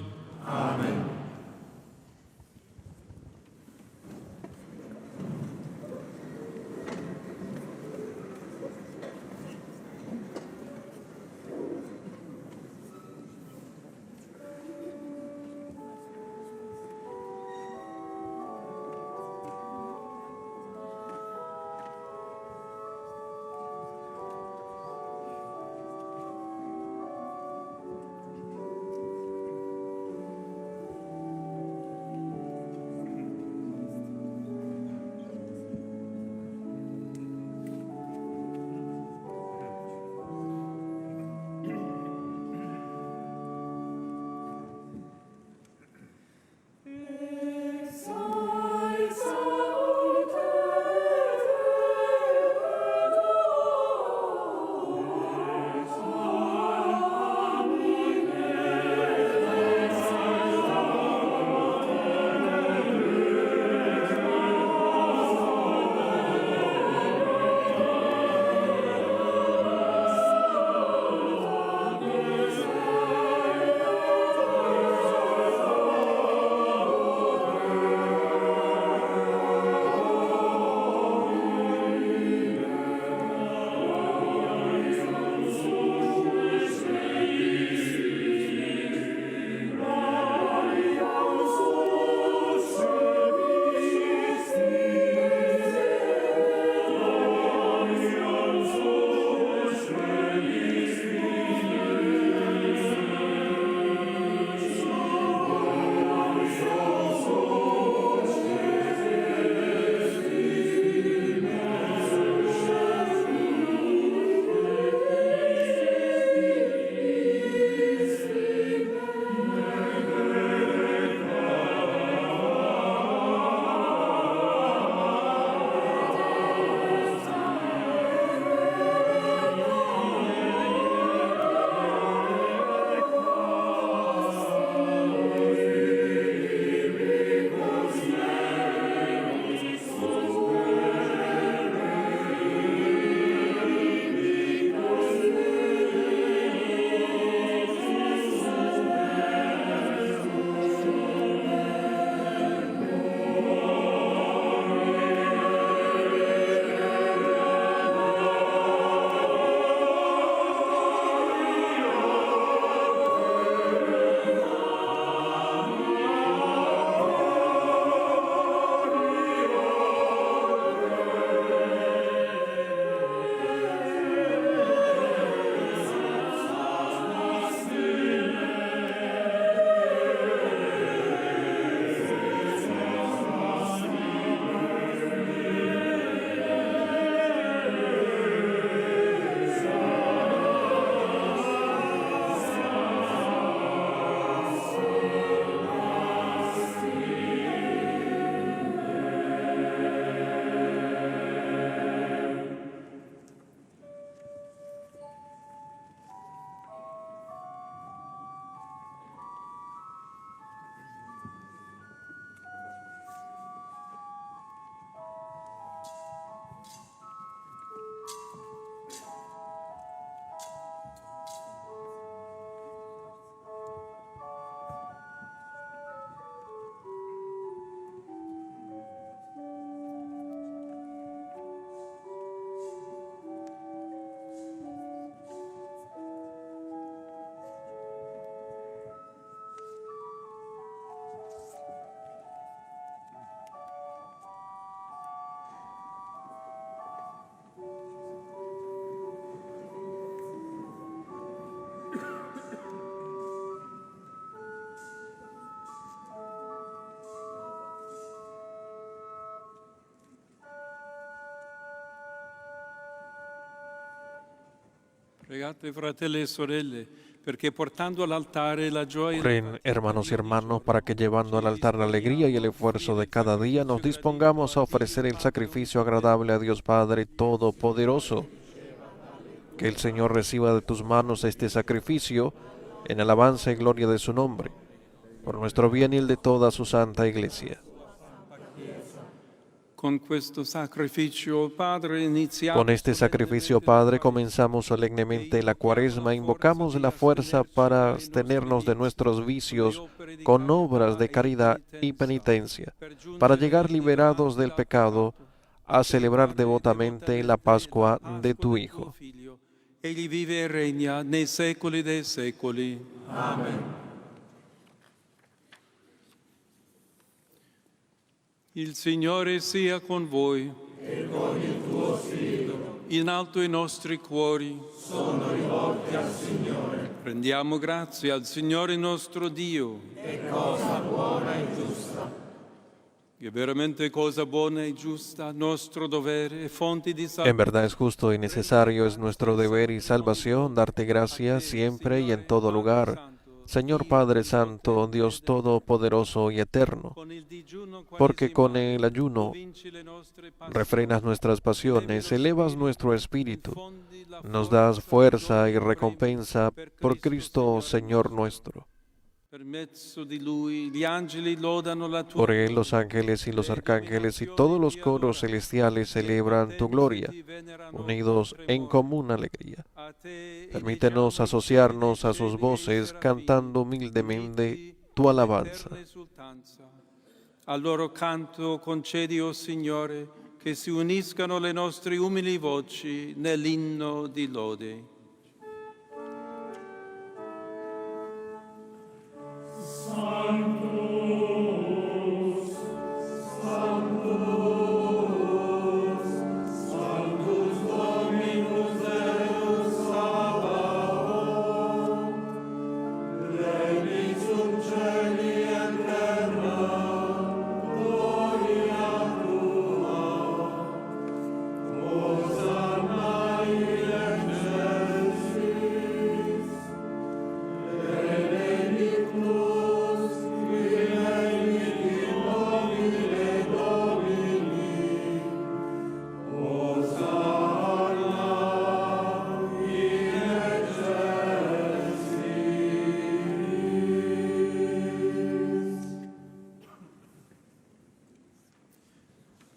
Pregate, fratelli e sorelle, perché portando all'altare la gioia. Oren, hermanos y hermanos, para que llevando al altar la alegría y el esfuerzo de cada día nos dispongamos a ofrecer el sacrificio agradable a Dios Padre Todopoderoso. Que el Señor reciba de tus manos este sacrificio en alabanza y gloria de su nombre, por nuestro bien y el de toda su santa Iglesia. Con questo sacrificio, Padre, iniziamo. Con este sacrificio, Padre, comenzamos solemnemente la Cuaresma, invocamos la fuerza para abstenernos de nuestros vicios con obras de caridad y penitencia, para llegar liberados del pecado a celebrar devotamente la Pascua de tu Hijo. Egli vive e regna nei secoli dei secoli. Amen. Il Signore sia con voi. E con il tuo spirito. In alto i nostri cuori. Sono rivolti al Signore. Rendiamo grazie al Signore nostro Dio. È cosa buona e giusta. Che veramente cosa buona e giusta, nostro dovere e fonte di En salvazione. verdad es justo y necesario, es nuestro deber y salvación darte gracias siempre y en todo lugar, Señor Padre Santo, Dios Todopoderoso y Eterno, porque con el ayuno refrenas nuestras pasiones, elevas nuestro espíritu, nos das fuerza y recompensa por Cristo, Señor nuestro. Por él los ángeles y los arcángeles y todos los coros celestiales celebran tu gloria, unidos en común alegría. Permítenos asociarnos a sus voces cantando humildemente tu alabanza. Al loro canto concedi, o Signore, che si uniscano le nostre umili voci nell'inno di lode.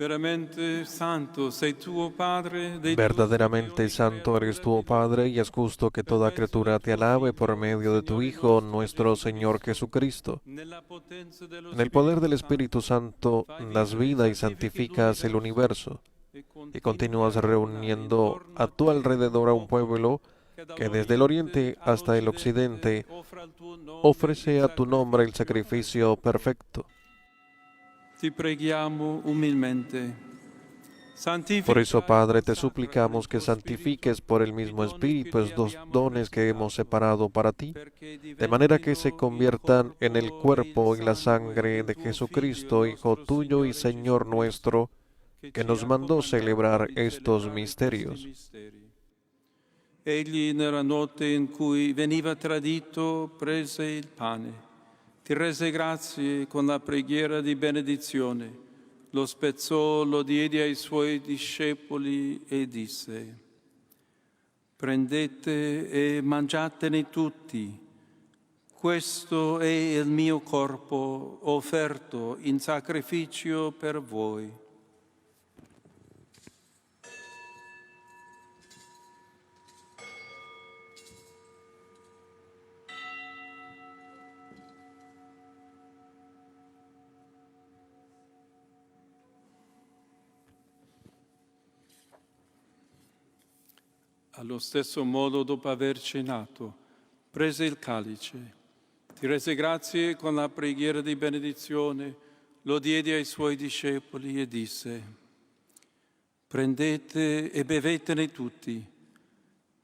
Veramente santo sei tu, Padre, dei Verdaderamente santo eres tú, oh Padre, y es justo que toda criatura te alabe por medio de tu Hijo, nuestro Señor Jesucristo. En el poder del Espíritu Santo das vida y santificas el universo, y continúas reuniendo a tu alrededor a un pueblo que desde el oriente hasta el occidente ofrece a tu nombre el sacrificio perfecto. Ti preghiamo umilmente. Por eso, Padre, te suplicamos que santifiques por el mismo Espíritu estos dones que hemos separado para ti, de manera que se conviertan en el cuerpo y la sangre de Jesucristo, Hijo tuyo y Señor nuestro, que nos mandó celebrar estos misterios. Egli nella notte in cui veniva tradito prese il pane. Ti rese grazie con la preghiera di benedizione, lo spezzò, lo diede ai suoi discepoli e disse: prendete e mangiatene tutti, questo è il mio corpo offerto in sacrificio per voi. Allo stesso modo, dopo aver cenato, prese il calice, ti rese grazie con la preghiera di benedizione, lo diede ai suoi discepoli e disse: prendete e bevetene tutti,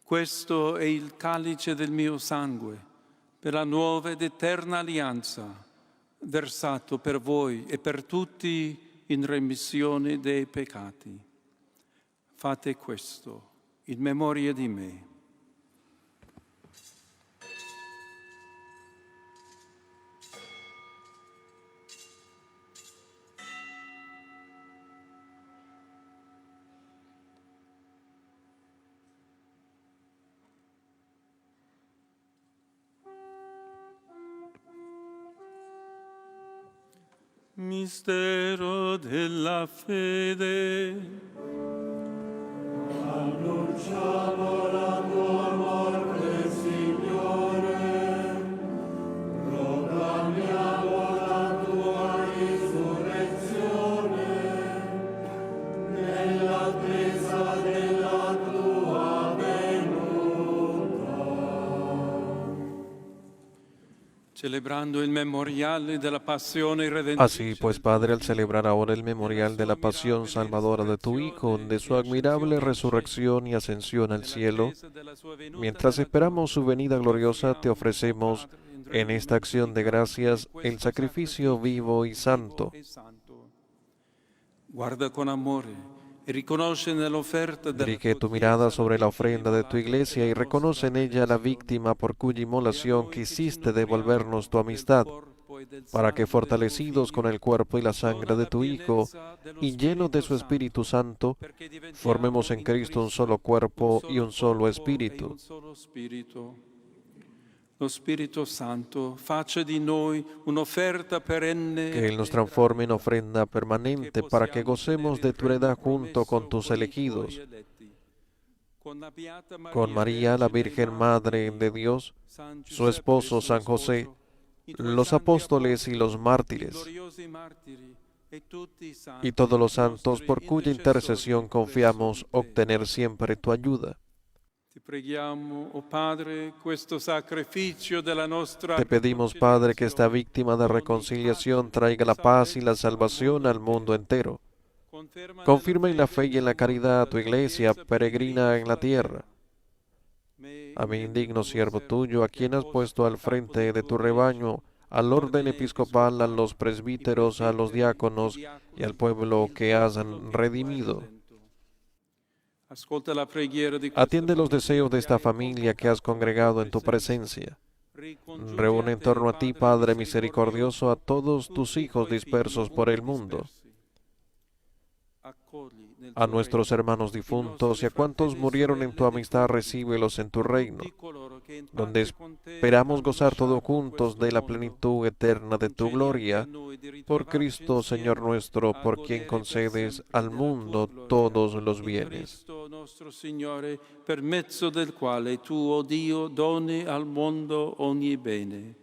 questo è il calice del mio sangue, per la nuova ed eterna alleanza, versato per voi e per tutti in remissione dei peccati. Fate questo in memoria di me. Mistero della fede. Annunciamo la tua morte, Signore, proclamiamo la tua risurrezione, nell'attesa della tua venuta. Celebrando il memoriale della passione redentrice. Así pues, Padre, al celebrar ahora el memorial de la pasión salvadora de tu Hijo, de su admirable resurrección y ascensión al cielo, mientras esperamos su venida gloriosa, te ofrecemos en esta acción de gracias el sacrificio vivo y santo. Guarda con amore e riconosce nell'offerta della Dirige tu mirada sobre la ofrenda de tu iglesia y reconoce en ella la víctima por cuya inmolación quisiste devolvernos tu amistad, para que fortalecidos con el cuerpo y la sangre de tu Hijo y llenos de su Espíritu Santo, formemos en Cristo un solo cuerpo y un solo espíritu. Lo Spirito Santo faccia di noi un'offerta perenne. Que Él nos transforme en ofrenda permanente para que gocemos de tu heredad junto con tus elegidos, con María, la Virgen Madre de Dios, su esposo San José, los apóstoles y los mártires, y todos los santos por cuya intercesión confiamos obtener siempre tu ayuda. Te pedimos, Padre, que esta víctima de reconciliación traiga la paz y la salvación al mundo entero. Confirma en la fe y en la caridad a tu iglesia peregrina en la tierra. A mí, indigno siervo tuyo, a quien has puesto al frente de tu rebaño, al orden episcopal, a los presbíteros, a los diáconos y al pueblo que has redimido. Atiende los deseos de esta familia que has congregado en tu presencia. Reúne en torno a ti, Padre misericordioso, a todos tus hijos dispersos por el mundo, a nuestros hermanos difuntos y a cuantos murieron en tu amistad, recíbelos en tu reino, donde esperamos gozar todos juntos de la plenitud eterna de tu gloria, por Cristo Señor nuestro, por quien concedes al mundo todos los bienes. Nostro Signore, per mezzo del quale tu, o Dio, doni al mondo ogni bene.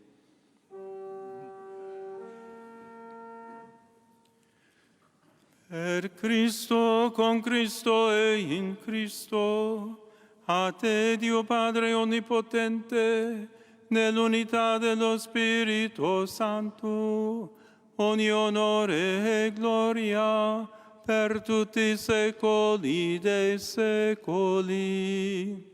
Per Cristo, con Cristo e in Cristo, a te Dio Padre Onnipotente, nell'unità dello Spirito Santo, ogni onore e gloria per tutti i secoli dei secoli.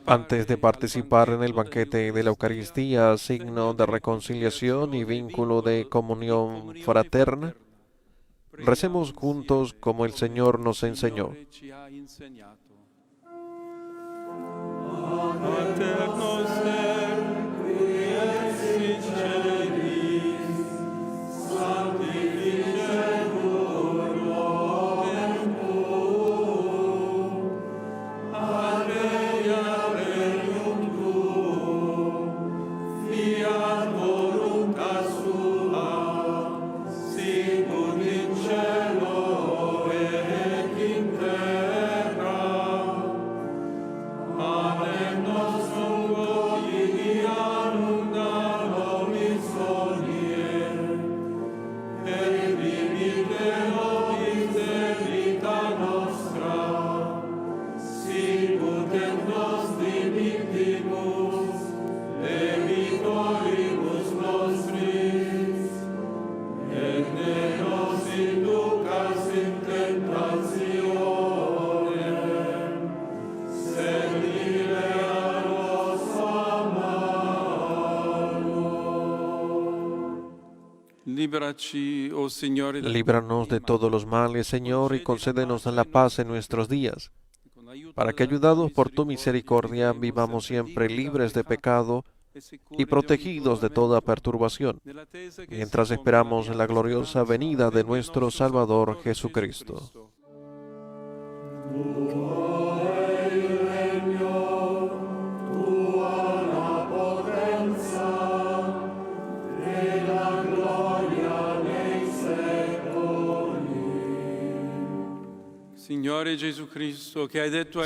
Antes de participar en el banquete de la Eucaristía, signo de reconciliación y vínculo de comunión fraterna, recemos juntos como el Señor nos enseñó. Líbranos de todos los males, Señor, y concédenos la paz en nuestros días, para que, ayudados por tu misericordia, vivamos siempre libres de pecado y protegidos de toda perturbación, mientras esperamos la gloriosa venida de nuestro Salvador Jesucristo.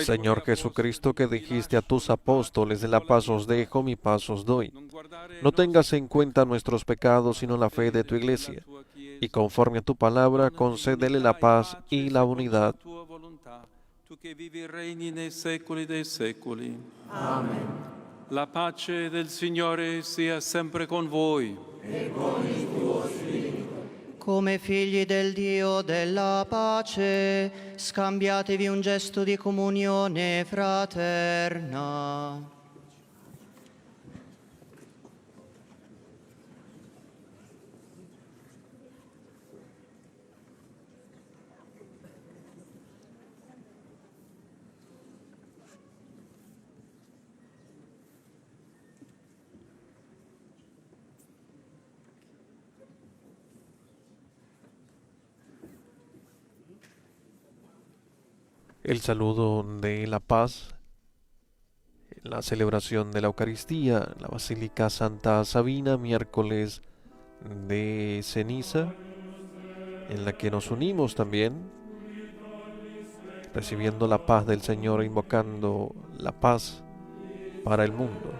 Señor Jesucristo, que dijiste a tus apóstoles, de la paz os dejo, mi paz os doy. No tengas en cuenta nuestros pecados, sino la fe de tu Iglesia, y conforme a tu palabra, concédele la paz y la unidad. Tu che vivi e regni nei secoli dei secoli. Amen. La pace del Signore sia sempre con voi. E con il tuo spirito. Come figli del Dio della pace, scambiatevi un gesto di comunione fraterna. El saludo de la paz, la celebración de la Eucaristía, la Basílica Santa Sabina, miércoles de ceniza, en la que nos unimos también, recibiendo la paz del Señor, invocando la paz para el mundo.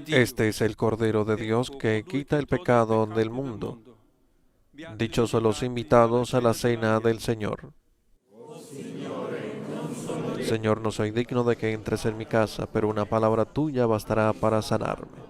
Este es el Cordero de Dios que quita el pecado del mundo. Dichosos los invitados a la cena del Señor. Señor, no soy digno de que entres en mi casa, pero una palabra tuya bastará para sanarme.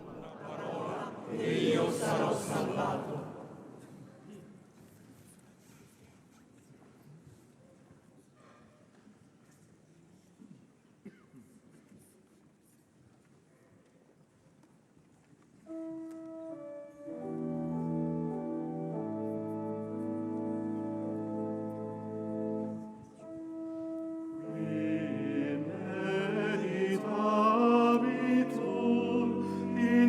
In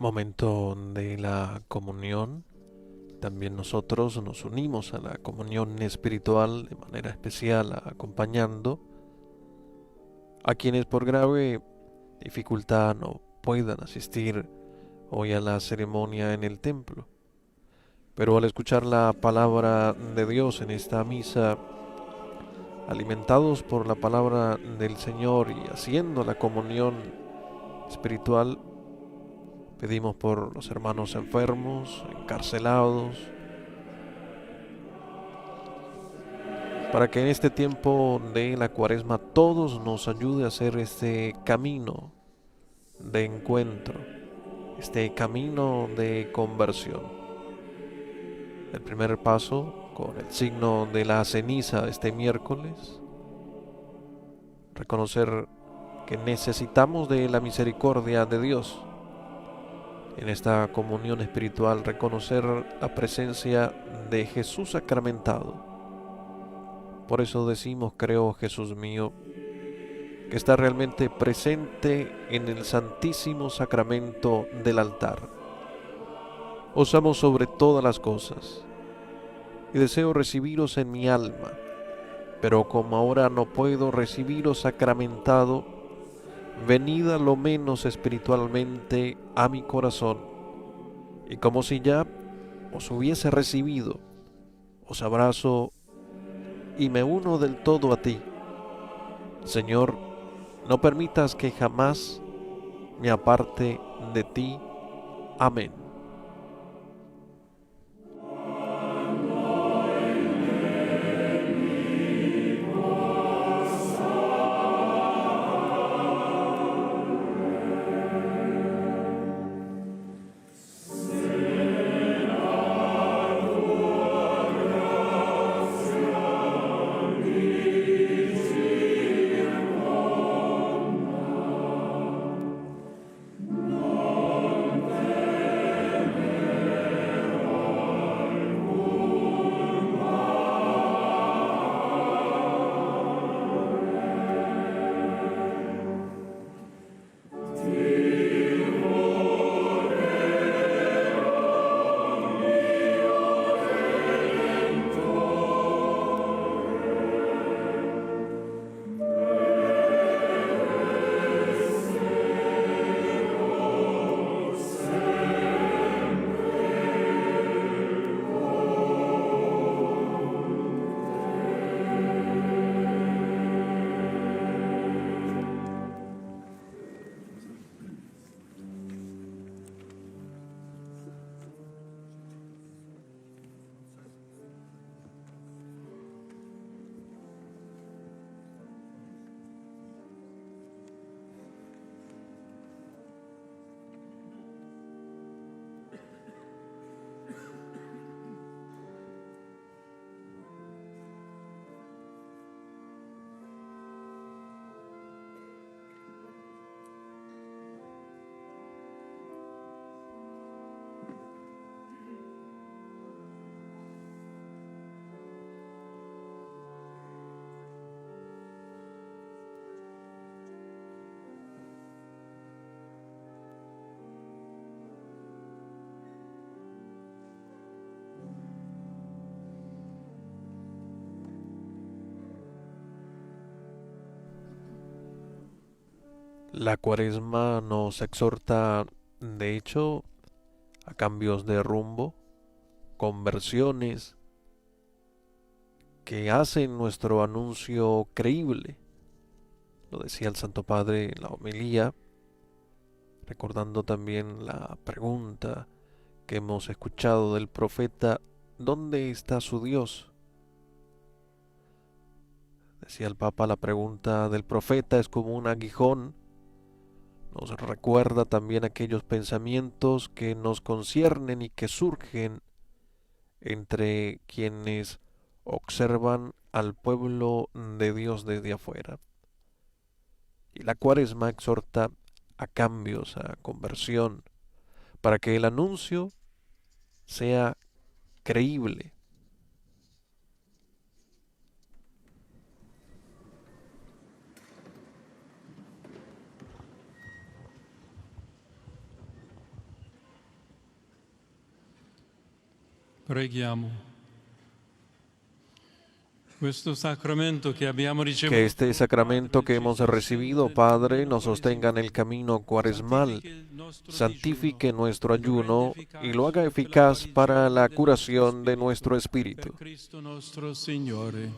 momento de la comunión. También nosotros nos unimos a la comunión espiritual de manera especial, acompañando a quienes por grave dificultad no puedan asistir hoy a la ceremonia en el templo. Pero al escuchar la palabra de Dios en esta misa, alimentados por la palabra del Señor y haciendo la comunión espiritual, pedimos por los hermanos enfermos, encarcelados, para que en este tiempo de la Cuaresma todos nos ayude a hacer este camino de encuentro, este camino de conversión. El primer paso, con el signo de la ceniza este miércoles, reconocer que necesitamos de la misericordia de Dios. En esta comunión espiritual, reconocer la presencia de Jesús sacramentado. Por eso decimos, creo, Jesús mío, que está realmente presente en el Santísimo Sacramento del altar. Os amo sobre todas las cosas y deseo recibiros en mi alma, pero como ahora no puedo recibiros sacramentado, venid a lo menos espiritualmente a mi corazón, y como si ya os hubiese recibido, os abrazo y me uno del todo a ti. Señor, no permitas que jamás me aparte de ti. Amén. La Cuaresma nos exhorta, de hecho, a cambios de rumbo, conversiones que hacen nuestro anuncio creíble. Lo decía el Santo Padre en la homilía, recordando también la pregunta que hemos escuchado del profeta: ¿dónde está su Dios? Decía el Papa, la pregunta del profeta es como un aguijón. Nos recuerda también aquellos pensamientos que nos conciernen y que surgen entre quienes observan al pueblo de Dios desde afuera. Y la Cuaresma exhorta a cambios, a conversión, para que el anuncio sea creíble. Preghiamo. Questo sacramento che abbiamo ricevuto, Que este sacramento que hemos recibido, Padre, nos sostenga en el camino cuaresmal, santifique nuestro ayuno y lo haga eficaz para la curación de nuestro espíritu. per Cristo nostro Signore.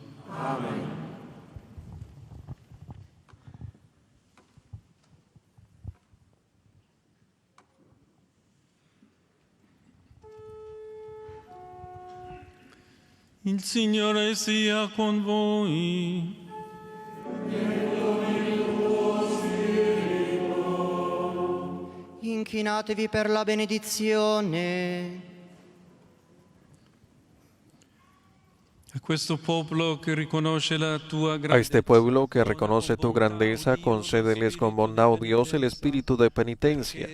Il Signore sia con voi. Inchinatevi per la benedizione. A questo popolo che riconosce la tua A grandezza, este pueblo que reconoce tu grandeza, concédeles con bondad, oh Dios, el espíritu de penitencia,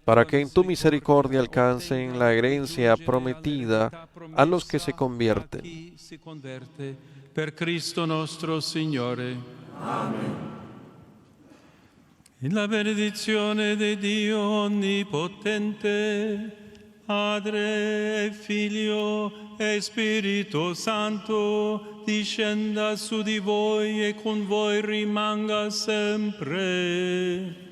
para que en tu misericordia alcancen la herencia prometida a los que se convierten. chi si converte, per Cristo nostro Signore. Amen. E la benedizione di Dio Onnipotente, Padre, Figlio e Spirito Santo, discenda su di voi e con voi rimanga sempre.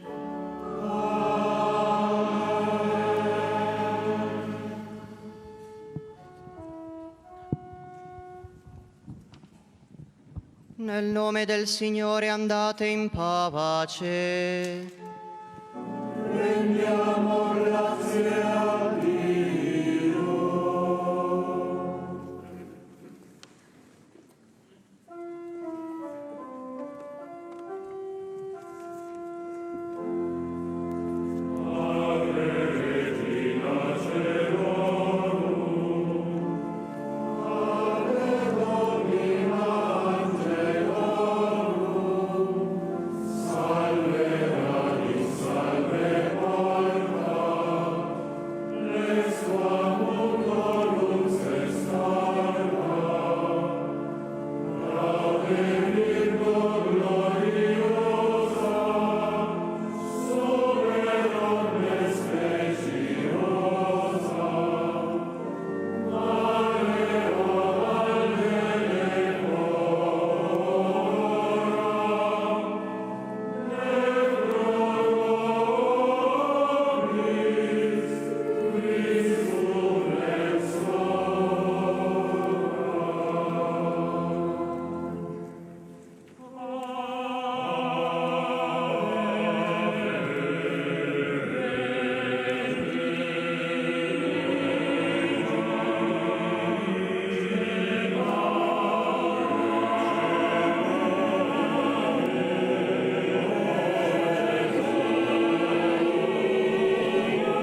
Nel nome del Signore andate in pace.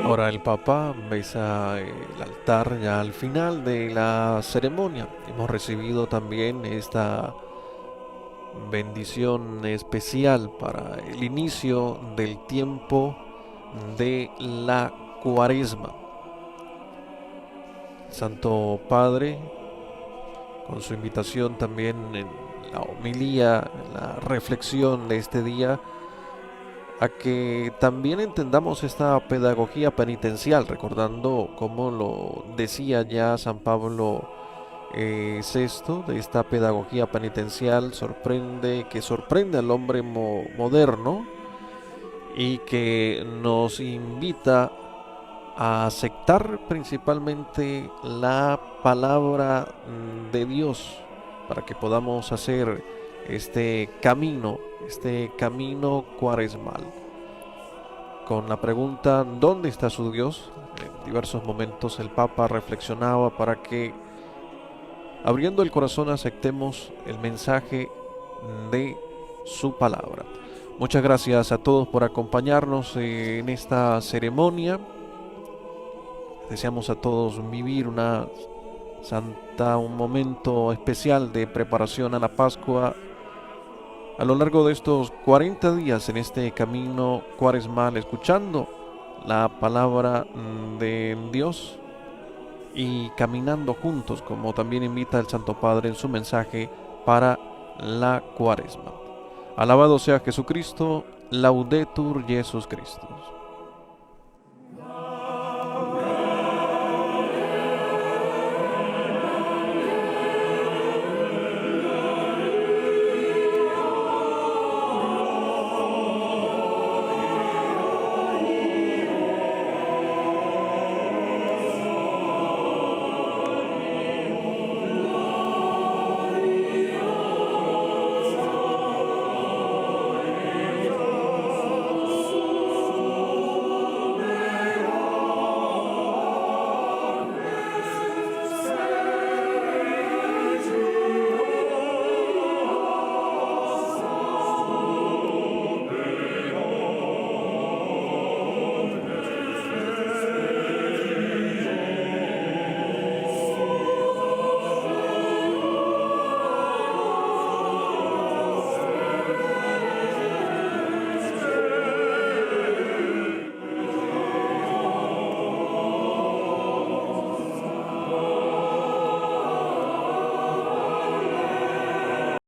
Ahora el Papa besa el altar ya al final de la ceremonia. Hemos recibido también esta bendición especial para el inicio del tiempo de la Cuaresma. Santo Padre, con su invitación también en la homilía, en la reflexión de este día, a que también entendamos esta pedagogía penitencial, recordando como lo decía ya San Pablo VI, de esta pedagogía penitencial que sorprende al hombre moderno y que nos invita a aceptar principalmente la palabra de Dios para que podamos hacer este camino cuaresmal. Con la pregunta ¿dónde está su Dios? En diversos momentos el Papa reflexionaba para que, abriendo el corazón, aceptemos el mensaje de su palabra. Muchas gracias a todos por acompañarnos en esta ceremonia. Deseamos a todos vivir un momento especial de preparación a la Pascua a lo largo de estos 40 días en este camino cuaresmal, escuchando la palabra de Dios y caminando juntos, como también invita el Santo Padre en su mensaje para la Cuaresma. Alabado sea Jesucristo, Laudetur Jesus Christus.